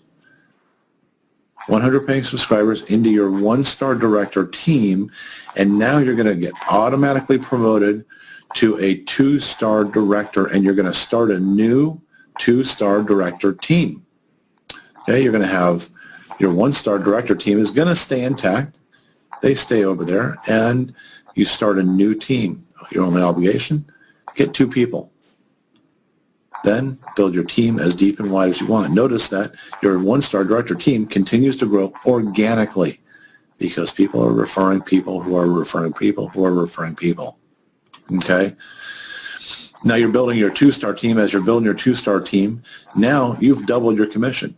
100 paying subscribers into your one-star director team, and now you're going to get automatically promoted to a 2-star director, and you're going to start a new 2-star director team. Okay, you're going to have your 1-star director team is going to stay intact. They stay over there, and you start a new team. Your only obligation, get 2 people. Then build your team as deep and wide as you want. Notice that your 1-star director team continues to grow organically because people are referring people who are referring people who are referring people. Okay? Now you're building your 2-star team. As you're building your 2-star team, now you've doubled your commission.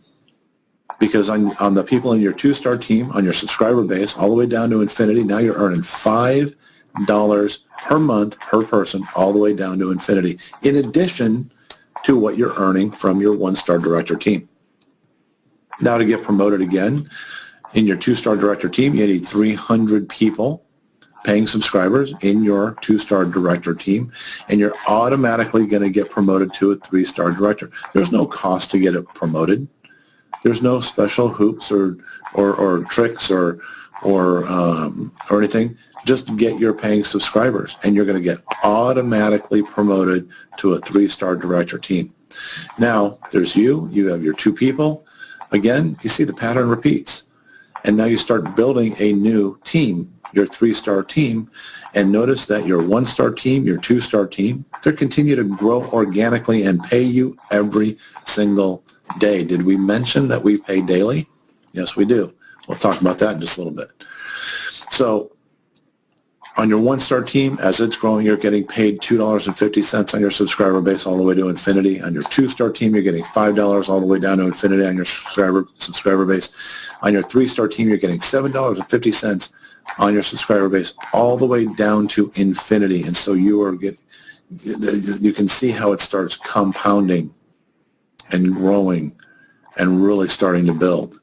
Because on the people in your 2-star team, on your subscriber base, all the way down to infinity, now you're earning $5 per month per person, all the way down to infinity, in addition to what you're earning from your 1-star director team. Now to get promoted again, in your 2-star director team, you need 300 people, paying subscribers in your 2-star director team, and you're automatically going to get promoted to a 3-star director. There's no cost to get it promoted. There's no special hoops or tricks or anything. Just get your paying subscribers, and you're going to get automatically promoted to a 3-star director team. Now, there's you have your 2 people. Again, you see the pattern repeats. And now you start building a new team, your 3-star team, and notice that your 1-star team, your 2-star team, they continue to grow organically and pay you every single day. Did we mention that we pay daily? Yes, we do. We'll talk about that in just a little bit. So on your one-star team, as it's growing, you're getting paid $2.50 on your subscriber base all the way to infinity. On your two-star team, you're getting $5 all the way down to infinity on your subscriber base. On your three-star team, you're getting $7.50 on your subscriber base all the way down to infinity. And so you can see how it starts compounding and growing and really starting to build.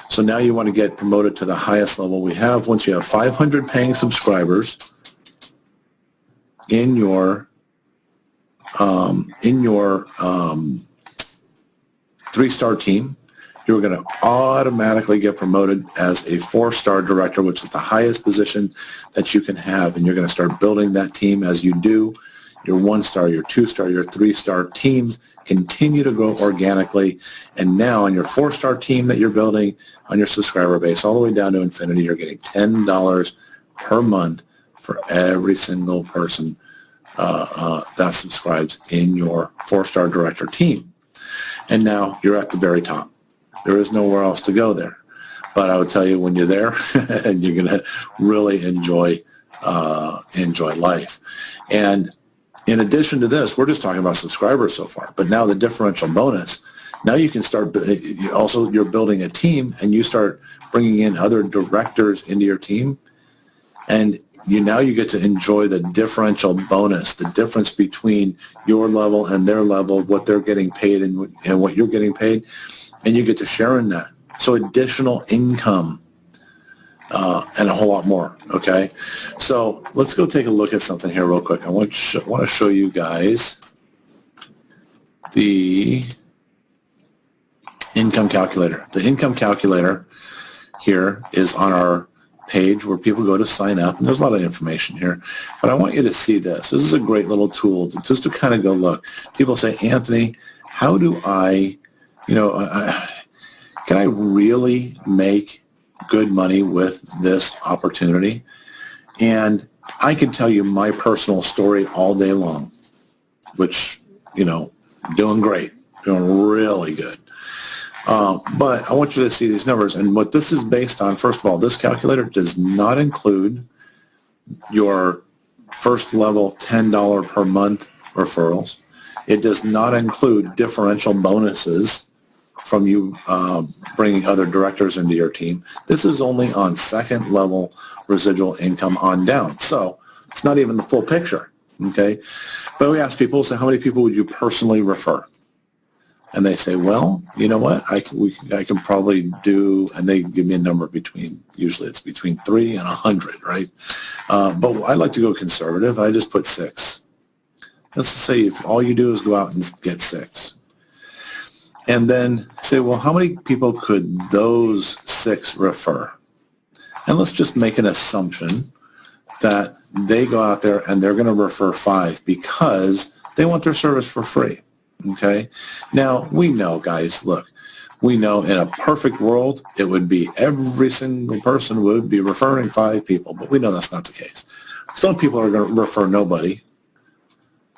So now you want to get promoted to the highest level we have. Once you have 500 paying subscribers in your three-star team, you're going to automatically get promoted as a four-star director, which is the highest position that you can have. And you're going to start building that team as you do. Your one-star, your two-star, your three-star teams continue to grow organically. And now on your four-star team that you're building on your subscriber base all the way down to infinity, you're getting $10 per month for every single person that subscribes in your four-star director team. And now you're at the very top. There is nowhere else to go there. But I would tell you, when you're there, and you're going to really enjoy life. And in addition to this, we're just talking about subscribers so far, but now the differential bonus, now you can start, also you're building a team and you start bringing in other directors into your team, and now you get to enjoy the differential bonus, the difference between your level and their level, what they're getting paid and what you're getting paid, and you get to share in that. So additional income. And a whole lot more, okay? So let's go take a look at something here real quick. I want to show you guys the income calculator. The income calculator here is on our page where people go to sign up. And there's a lot of information here. But I want you to see this. This is a great little tool just to kind of go look. People say, Anthony, how do I, can I really make good money with this opportunity? And I can tell you my personal story all day long, which, doing great, doing really good. But I want you to see these numbers. And what this is based on, first of all, this calculator does not include your first level $10 per month referrals. It does not include differential bonuses from you bringing other directors into your team. This is only on second level residual income on down. So it's not even the full picture, okay? But we ask people, so how many people would you personally refer? And they say, well, you know what, I can probably do, and they give me a number usually it's between 3 and 100, right? But I like to go conservative. I just put 6. Let's say if all you do is go out and get 6. And then say, well, how many people could those 6 refer? And let's just make an assumption that they go out there and they're going to refer 5 because they want their service for free, okay? Now, we know, guys, look, we know in a perfect world, it would be every single person would be referring 5 people, but we know that's not the case. Some people are going to refer nobody.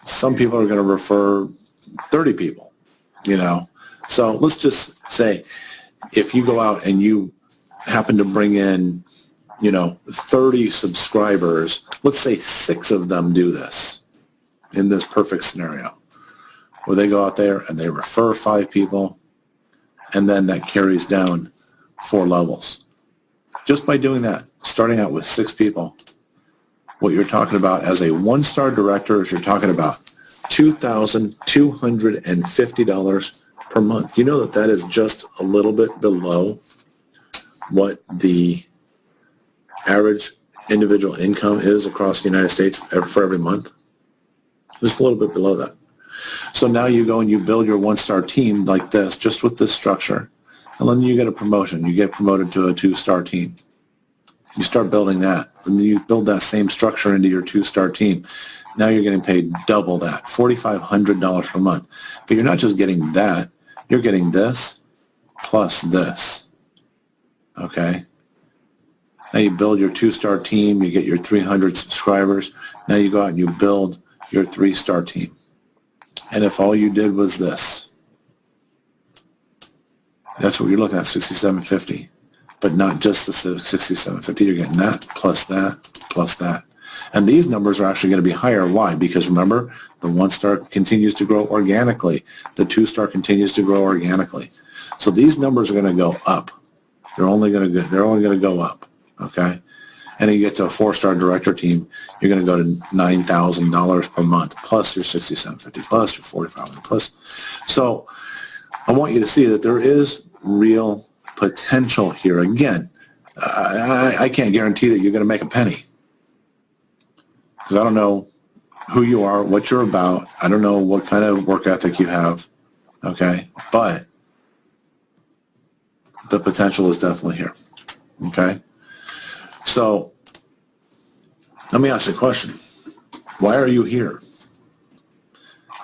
Some people are going to refer 30 people, So let's just say if you go out and you happen to bring in, 30 subscribers, let's say 6 of them do this in this perfect scenario where they go out there and they refer 5 people, and then that carries down 4 levels. Just by doing that, starting out with 6 people, what you're talking about as a one-star director is you're talking about $2,250 per month. You know that is just a little bit below what the average individual income is across the United States for every month. Just a little bit below that. So now you go and you build your one-star team like this, just with this structure, and then you get a promotion. You get promoted to a 2-star team. You start building that, and then you build that same structure into your 2-star team. Now you're getting paid double that, $4,500 per month. But you're not just getting that. You're getting this plus this, okay? Now you build your 2-star team. You get your 300 subscribers. Now you go out and you build your 3-star team. And if all you did was this, that's what you're looking at, $6,750. But not just the $6,750. You're getting that plus that plus that. And these numbers are actually going to be higher. Why? Because remember, the 1-star continues to grow organically. The 2-star continues to grow organically. So these numbers are going to go up. They're only going to go up. Okay. And then you get to a 4-star director team, you're going to go to $9,000 per month, plus your $6,750, plus your $4,500, plus. So I want you to see that there is real potential here. Again, I can't guarantee that you're going to make a penny, because I don't know who you are, what you're about. I don't know what kind of work ethic you have. Okay. But the potential is definitely here. Okay. So let me ask you a question. Why are you here?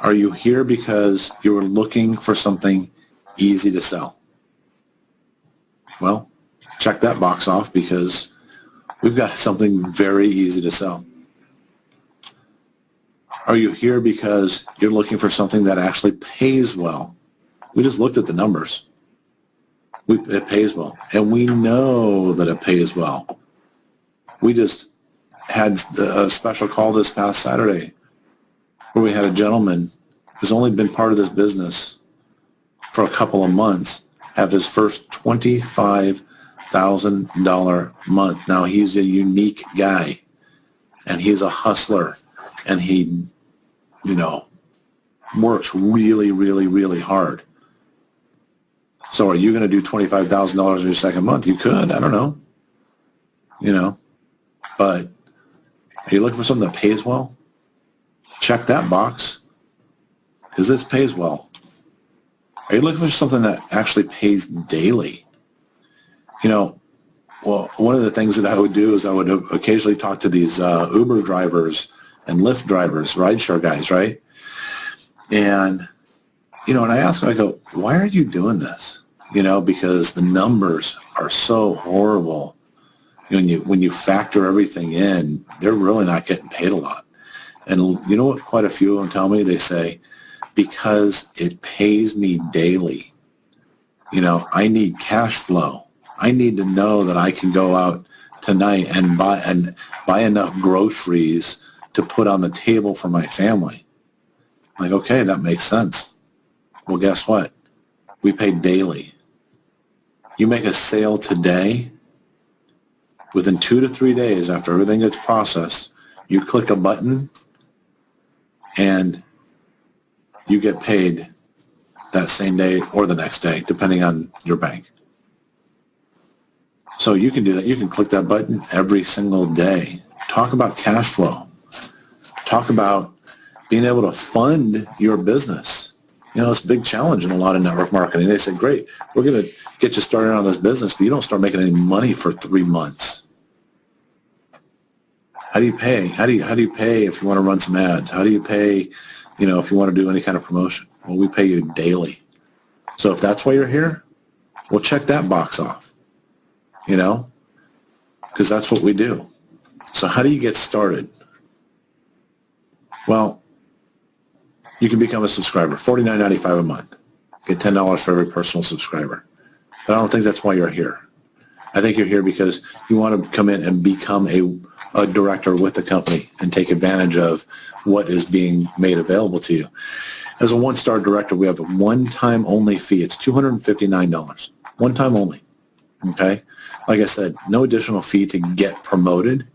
Are you here because you were looking for something easy to sell? Well, check that box off, because we've got something very easy to sell. Are you here because you're looking for something that actually pays well? We just looked at the numbers. It pays well, and we know that it pays well. We just had a special call this past Saturday where we had a gentleman who's only been part of this business for a couple of months have his first $25,000 month. Now, he's a unique guy, and he's a hustler, and he, works really, really, really hard. So are you going to do $25,000 in your second month? You could. I don't know. But are you looking for something that pays well? Check that box, because this pays well. Are you looking for something that actually pays daily? Well, one of the things that I would do is I would occasionally talk to these Uber drivers and Lyft drivers, rideshare guys, right? And, and I ask them, I go, why are you doing this? Because the numbers are so horrible. When you factor everything in, they're really not getting paid a lot. And you know what quite a few of them tell me? They say, because it pays me daily. I need cash flow. I need to know that I can go out tonight and buy enough groceries to put on the table for my family. Like, okay, that makes sense. Well, guess what? We pay daily. You make a sale today, within 2 to 3 days after everything gets processed, you click a button and you get paid that same day or the next day, depending on your bank. So you can do that. You can click that button every single day. Talk about cash flow. Talk about being able to fund your business. It's a big challenge in a lot of network marketing. They say, great, we're going to get you started on this business, but you don't start making any money for 3 months. How do you pay? How do you pay if you want to run some ads? How do you pay, if you want to do any kind of promotion? Well, we pay you daily. So if that's why you're here, we'll check that box off, because that's what we do. So how do you get started? Well, you can become a subscriber, $49.95 a month. Get $10 for every personal subscriber. But I don't think that's why you're here. I think you're here because you want to come in and become a director with the company and take advantage of what is being made available to you. As a 1-star director, we have a one-time only fee. It's $259. One time only. Okay? Like I said, no additional fee to get promoted.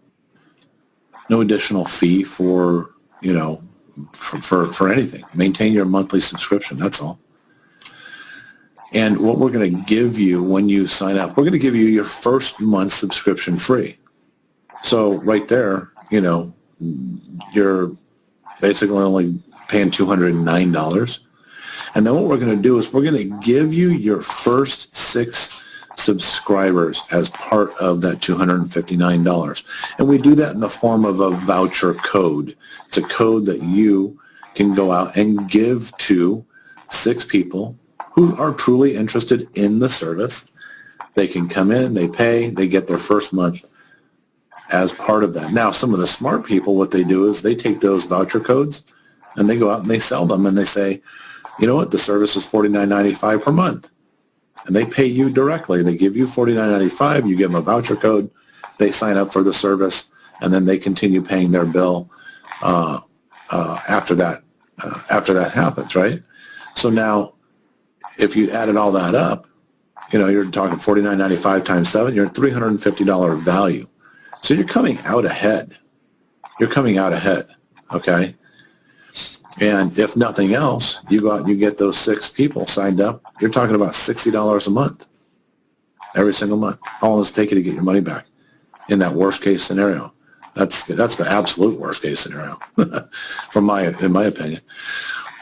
No additional fee for, for anything. Maintain your monthly subscription. That's all. And what we're going to give you when you sign up, we're going to give you your first month subscription free. So right there, you're basically only paying $209. And then what we're going to do is we're going to give you your first 6 subscribers as part of that $259. And we do that in the form of a voucher code. It's a code that you can go out and give to 6 people who are truly interested in the service. They can come in, they pay, they get their first month as part of that. Now, some of the smart people, what they do is they take those voucher codes and they go out and they sell them and they say, you know what, the service is $49.95 per month. And they pay you directly. They give you $49.95. You give them a voucher code. They sign up for the service. and then they continue paying their bill after that happens, right? So now, if you added all that up, you're talking $49.95 times 7. You're at $350 value. So you're coming out ahead. Okay? And if nothing else, you go out and you get those 6 people signed up. You're talking about $60 a month, every single month. How long does it take you to get your money back in that worst case scenario? That's the absolute worst case scenario, in my opinion.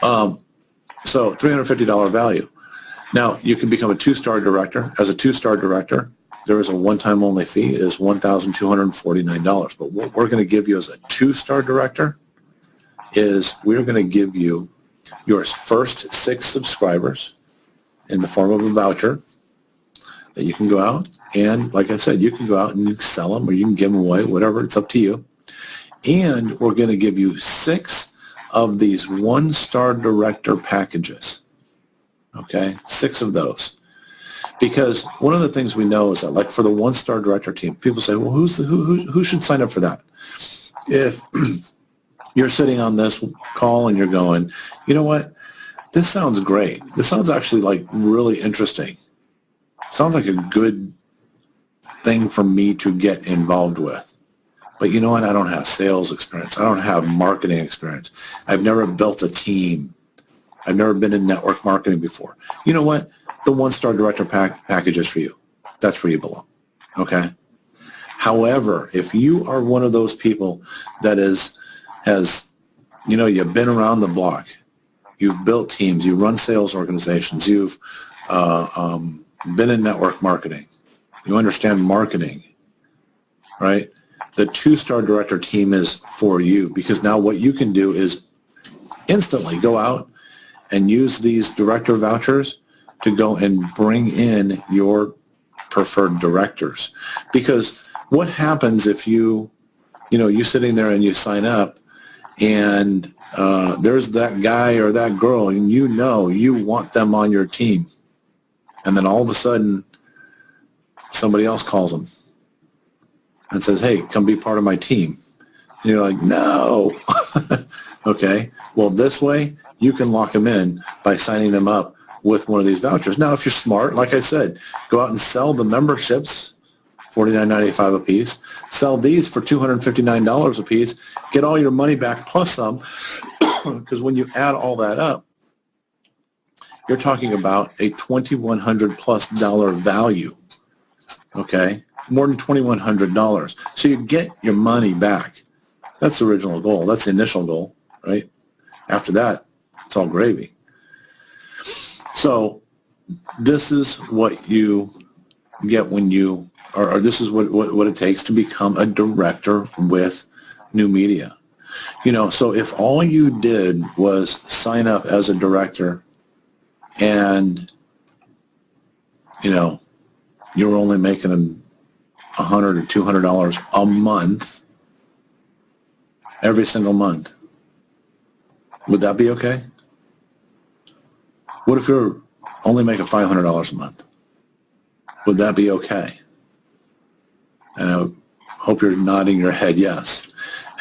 So $350 value. Now, you can become a 2-star director. As a 2-star director, there is a one-time only fee. It is $1,249. But what we're going to give you as a 2-star director is we're going to give you your first 6 subscribers in the form of a voucher that you can go out. And like I said, you can go out and you can sell them or you can give them away, whatever. It's up to you. And we're going to give you 6 of these 1-star director packages. Okay, 6 of those. Because one of the things we know is that, like for the 1-star director team, people say, well, who should sign up for that? If you're sitting on this call and you're going, you know what, this sounds great. This sounds actually like really interesting. Sounds like a good thing for me to get involved with. But you know what, I don't have sales experience. I don't have marketing experience. I've never built a team. I've never been in network marketing before. You know what? The 1-star director package is for you. That's where you belong. Okay? However, if you are one of those people that you've been around the block, you've built teams, you run sales organizations, you've been in network marketing, you understand marketing, right? The 2-star director team is for you, because now what you can do is instantly go out and use these director vouchers to go and bring in your preferred directors. Because what happens if you sitting there and you sign up and there's that guy or that girl and you want them on your team, and then all of a sudden somebody else calls them and says, hey, come be part of my team. And you're like, no. Okay, well, this way you can lock them in by signing them up with one of these vouchers. Now, if you're smart, like I said, go out and sell the memberships, $49.95 a piece. Sell these for $259 a piece. Get all your money back plus some, because when you add all that up, you're talking about a $2,100 plus value. Okay, more than $2,100. So you get your money back. That's the original goal. That's the initial goal, right? After that, it's all gravy. So this is what you get when you, or this is what it takes to become a director with NuMedia. So if all you did was sign up as a director and, you were only making $100 or $200 a month, every single month, would that be okay? What if you're only making $500 a month? Would that be okay? And I hope you're nodding your head yes.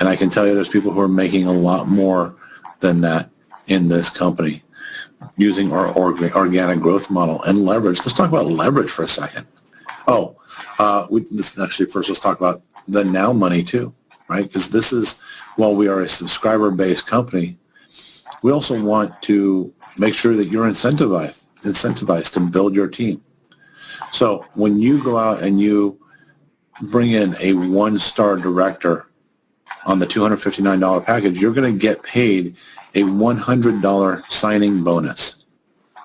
And I can tell you there's people who are making a lot more than that in this company using our organic growth model and leverage. Let's talk about leverage for a second. First let's talk about the now money too, right? Because this is, while we are a subscriber-based company, we also want to make sure that you're incentivized to build your team. So when you go out and you bring in a 1-star director on the $259 package, you're going to get paid a $100 signing bonus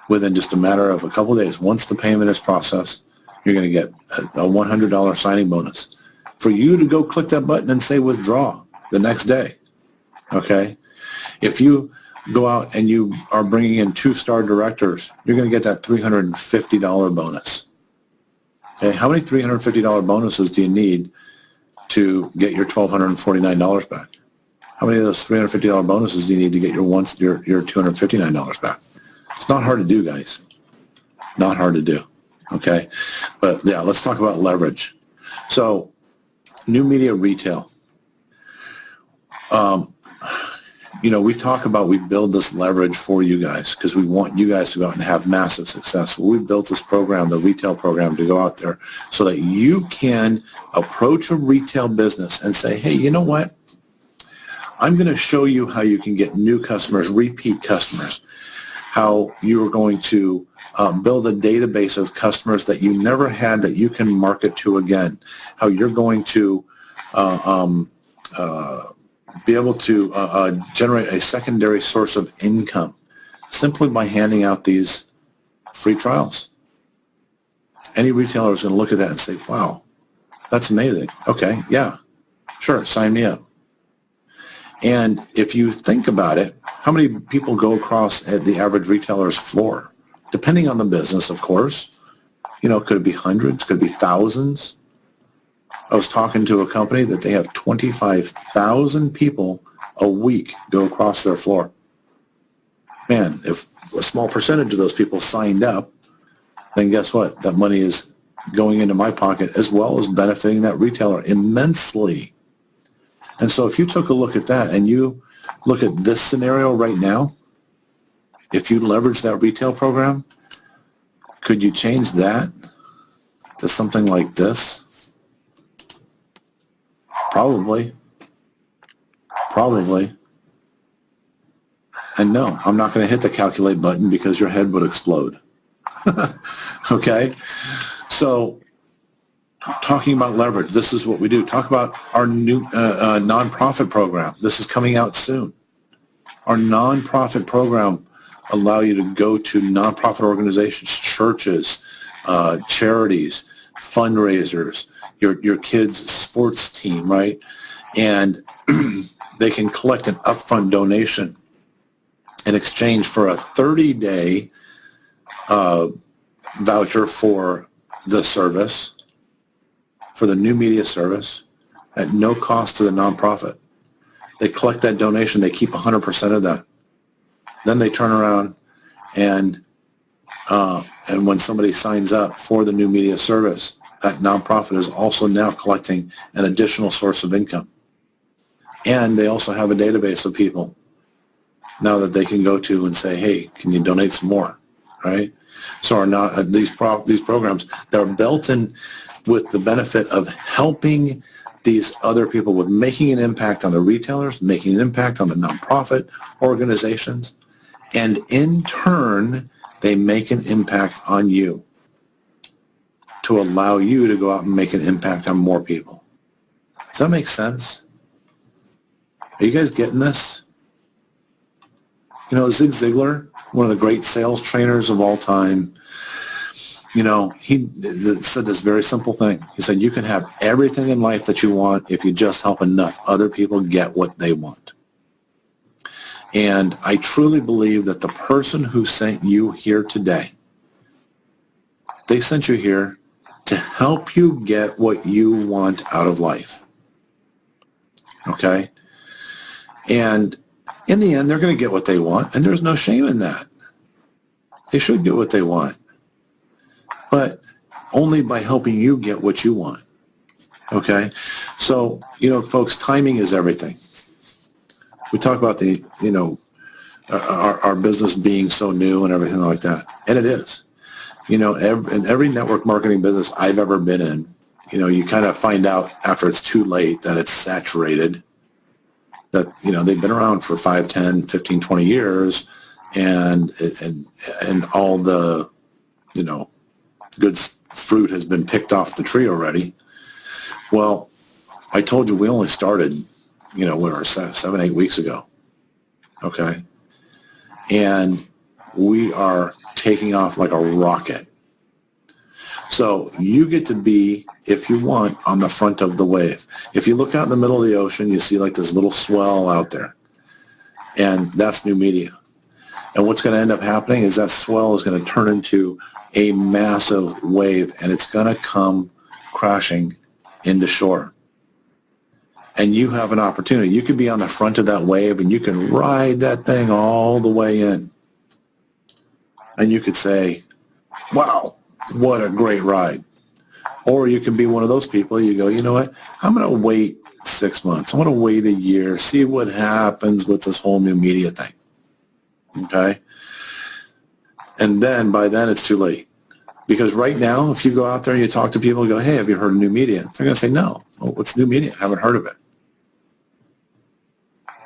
within just a matter of a couple of days. Once the payment is processed, you're going to get a $100 signing bonus for you to go click that button and say withdraw the next day. Okay? If you go out and you are bringing in 2-star directors, you're going to get that $350 bonus. Okay, how many $350 bonuses do you need to get your $1,249 back? How many of those $350 bonuses do you need to get your $259 back? It's not hard to do, guys. Not hard to do. Okay, but yeah, let's talk about leverage. So, NuMedia Retail. we talk about we build this leverage for you guys because we want you guys to go out and have massive success. Well, we built this program, the retail program, to go out there so that you can approach a retail business and say, hey, you know what? I'm going to show you how you can get new customers, repeat customers, how you are going to build a database of customers that you never had that you can market to again, how you're going to be able to generate a secondary source of income simply by handing out these free trials. Any retailer is going to look at that and say, wow, that's amazing. Okay, yeah, sure, sign me up. And if you think about it, how many people go across at the average retailer's floor? Depending on the business, of course. Could it be hundreds? Could it be thousands? I was talking to a company that they have 25,000 people a week go across their floor. Man, if a small percentage of those people signed up, then guess what? That money is going into my pocket as well as benefiting that retailer immensely. And so if you took a look at that and you look at this scenario right now, if you leverage that retail program, could you change that to something like this? Probably. And no, I'm not going to hit the calculate button because your head would explode. Okay? So talking about leverage, this is what we do. Talk about our new nonprofit program. This is coming out soon. Our nonprofit program allow you to go to nonprofit organizations, churches, charities, fundraisers, your kids' sports team, right? And they can collect an upfront donation in exchange for a 30-day voucher for the service, for the NuMedia service, at no cost to the nonprofit. They collect that donation. They keep 100% of that. Then they turn around and when somebody signs up for the NuMedia service, that nonprofit is also now collecting an additional source of income. And they also have a database of people now that they can go to and say, hey, can you donate some more, right? So these programs, they're built in with the benefit of helping these other people with making an impact on the retailers, making an impact on the nonprofit organizations, and in turn, they make an impact on you to allow you to go out and make an impact on more people. Does that make sense? Are you guys getting this? Zig Ziglar, one of the great sales trainers of all time, he said this very simple thing. He said, you can have everything in life that you want if you just help enough other people get what they want. And I truly believe that the person who sent you here today, they sent you here to help you get what you want out of life. Okay? And in the end, they're going to get what they want, and there's no shame in that. They should get what they want, but only by helping you get what you want. Okay? So, folks, timing is everything. We talk about our business being so new and everything like that, and it is. In every network marketing business I've ever been in, you kind of find out after it's too late that it's saturated, that, they've been around for 5, 10, 15, 20 years, and all the, good fruit has been picked off the tree already. Well, I told you we only started, 7, 8 weeks ago. Okay. And we are taking off like a rocket. So you get to be, if you want, on the front of the wave. If you look out in the middle of the ocean, you see like this little swell out there. And that's NuMedia. And what's going to end up happening is that swell is going to turn into a massive wave, and it's going to come crashing into shore. And you have an opportunity. You could be on the front of that wave, and you can ride that thing all the way in. And you could say, wow, what a great ride. Or you can be one of those people, you go, you know what, I'm going to wait 6 months. I want to wait a year, see what happens with this whole new media thing. Okay? And then by then it's too late. Because right now, if you go out there and you talk to people and go, hey, have you heard of NuMedia? They're going to say, no. Oh, what's NuMedia? I haven't heard of it.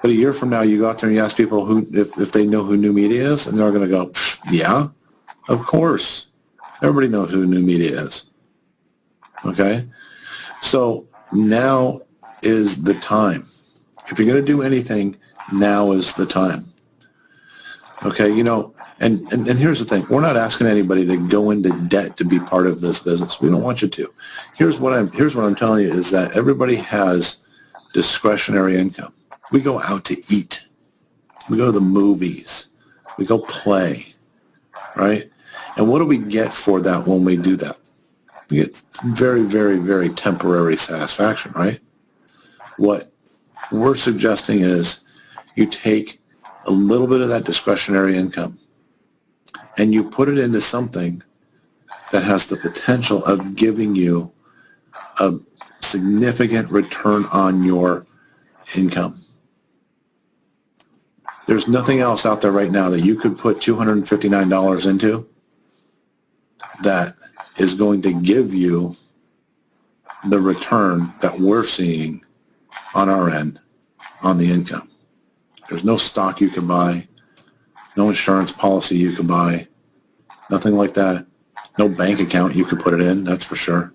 But a year from now, you go out there and you ask people who if they know who NuMedia is, and they're going to go, yeah, of course. Everybody knows who NuMedia is. Okay? So now is the time. If you're going to do anything, now is the time. Okay? And here's the thing. We're not asking anybody to go into debt to be part of this business. We don't want you to. Here's what I'm telling you is that everybody has discretionary income. We go out to eat. We go to the movies. We go play, right? And what do we get for that when we do that? We get very, very, very temporary satisfaction, right? What we're suggesting is you take a little bit of that discretionary income and you put it into something that has the potential of giving you a significant return on your income. There's nothing else out there right now that you could put $259 into that is going to give you the return that we're seeing on our end on the income. There's no stock you can buy, no insurance policy you can buy, nothing like that. No bank account you could put it in, that's for sure.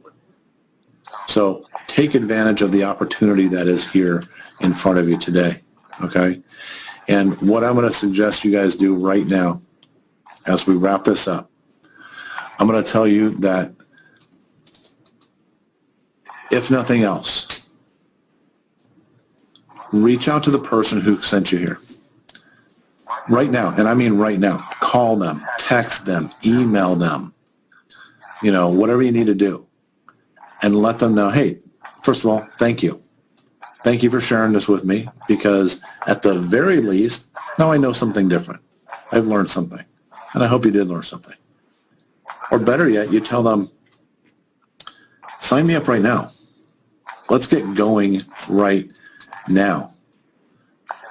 So take advantage of the opportunity that is here in front of you today, okay? And what I'm going to suggest you guys do right now as we wrap this up, I'm going to tell you that if nothing else, reach out to the person who sent you here. Right now, and I mean right now, call them, text them, email them, whatever you need to do. And let them know, hey, first of all, thank you. Thank you for sharing this with me because at the very least, now I know something different. I've learned something. And I hope you did learn something. Or better yet, you tell them, sign me up right now. Let's get going right now.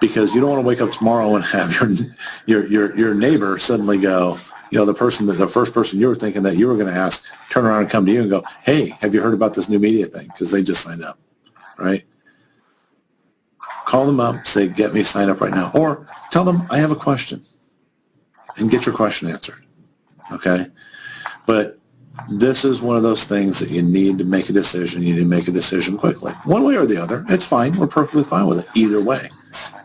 Because you don't want to wake up tomorrow and have your neighbor suddenly go, the first person you were thinking that you were going to ask, turn around and come to you and go, hey, have you heard about this NuMedia thing? Because they just signed up, right? Call them up, say, get me signed up right now. Or tell them, I have a question, and get your question answered, okay? But this is one of those things that you need to make a decision. You need to make a decision quickly. One way or the other, it's fine. We're perfectly fine with it either way.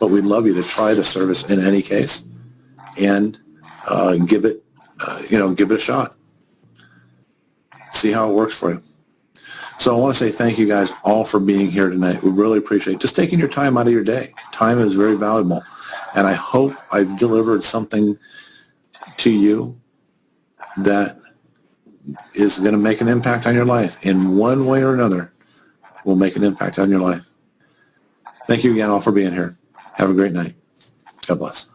But we'd love you to try the service in any case and give it a shot. See how it works for you. So I want to say thank you guys all for being here tonight. We really appreciate just taking your time out of your day. Time is very valuable. And I hope I've delivered something to you that is going to make an impact on your life in one way or another. Will make an impact on your life. Thank you again all for being here. Have a great night. God bless.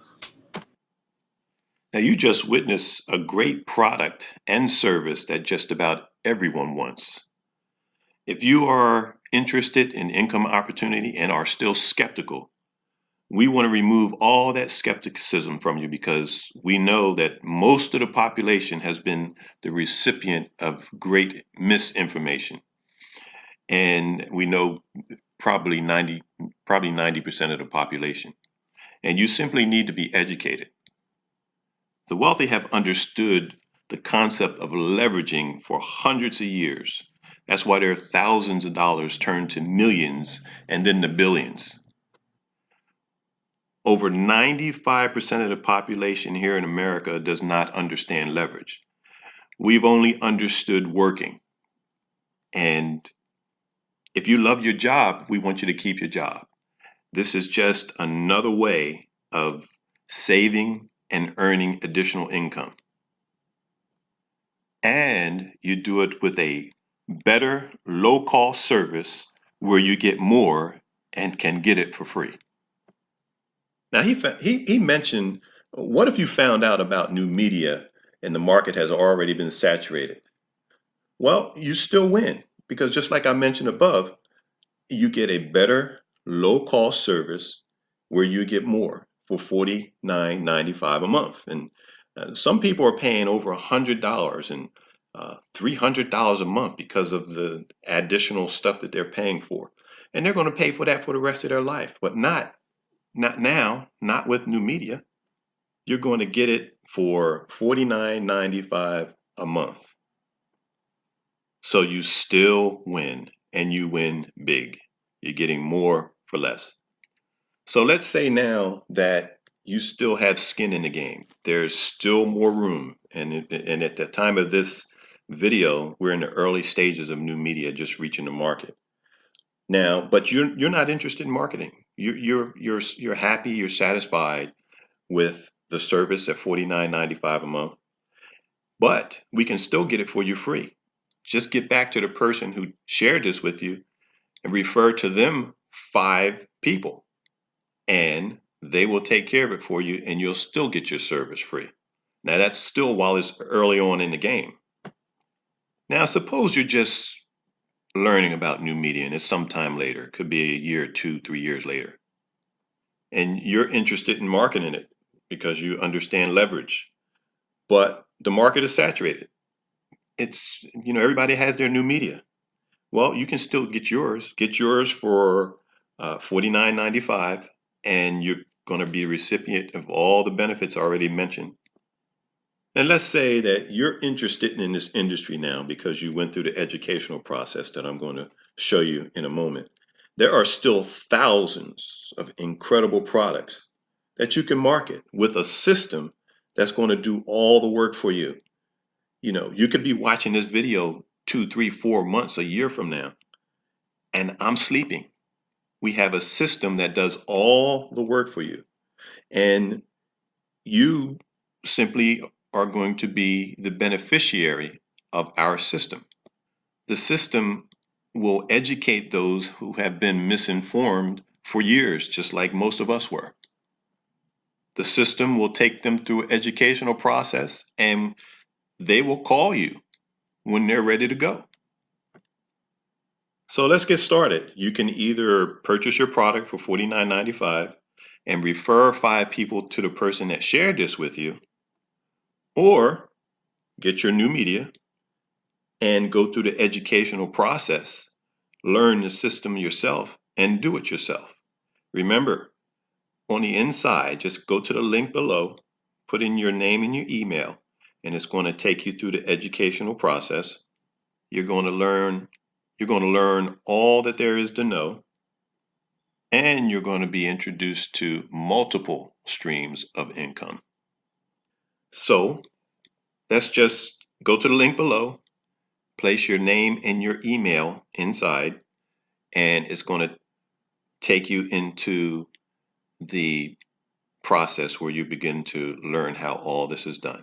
Now, you just witnessed a great product and service that just about everyone wants. If you are interested in income opportunity and are still skeptical, we want to remove all that skepticism from you because we know that most of the population has been the recipient of great misinformation. And we know probably 90% of the population. And you simply need to be educated. The wealthy have understood the concept of leveraging for hundreds of years. That's why there are thousands of dollars turned to millions and then to billions. Over 95% of the population here in America does not understand leverage. We've only understood working. And if you love your job, we want you to keep your job. This is just another way of saving and earning additional income. And you do it with a better low-cost service where you get more and can get it for free. Now, he mentioned, what if you found out about NuMedia and the market has already been saturated? Well, you still win because just like I mentioned above, you get a better low-cost service where you get more for $49.95 a month. And some people are paying over $100 and $300 a month because of the additional stuff that they're paying for. And they're going to pay for that for the rest of their life, but not now, not with NuMedia. You're going to get it for $49.95 a month. So you still win, and you win big. You're getting more for less. So let's say now that you still have skin in the game. There's still more room. And at the time of this video, we're in the early stages of NuMedia just reaching the market. Now, but you're not interested in marketing. You're happy, you're satisfied with the service at $49.95 a month, but we can still get it for you free. Just get back to the person who shared this with you and refer to them 5 people, and they will take care of it for you, and you'll still get your service free. Now, that's still while it's early on in the game. Now, suppose you're just learning about NuMedia and it's sometime later, could be a year, 2, 3 years later, and you're interested in marketing it because you understand leverage, but the market is saturated. It's, everybody has their NuMedia. Well, you can still get yours. Get yours for $49.95, and you're going to be a recipient of all the benefits already mentioned. And let's say that you're interested in this industry now because you went through the educational process that I'm going to show you in a moment. There are still thousands of incredible products that you can market with a system that's going to do all the work for you. You could be watching this video 2, 3, 4 months, a year from now, and I'm sleeping. We have a system that does all the work for you. And you simply are going to be the beneficiary of our system. The system will educate those who have been misinformed for years, just like most of us were. The system will take them through an educational process, and they will call you when they're ready to go. So let's get started. You can either purchase your product for $49.95 and refer 5 people to the person that shared this with you, or get your NuMedia and go through the educational process, learn the system yourself, and do it yourself. Remember, on the inside, just go to the link below, put in your name and your email, and it's going to take you through the educational process. You're going to learn all that there is to know, and you're going to be introduced to multiple streams of income. So let's just go to the link below, place your name and your email inside, and it's going to take you into the process where you begin to learn how all this is done.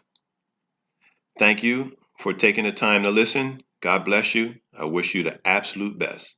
Thank you for taking the time to listen. God bless you. I wish you the absolute best.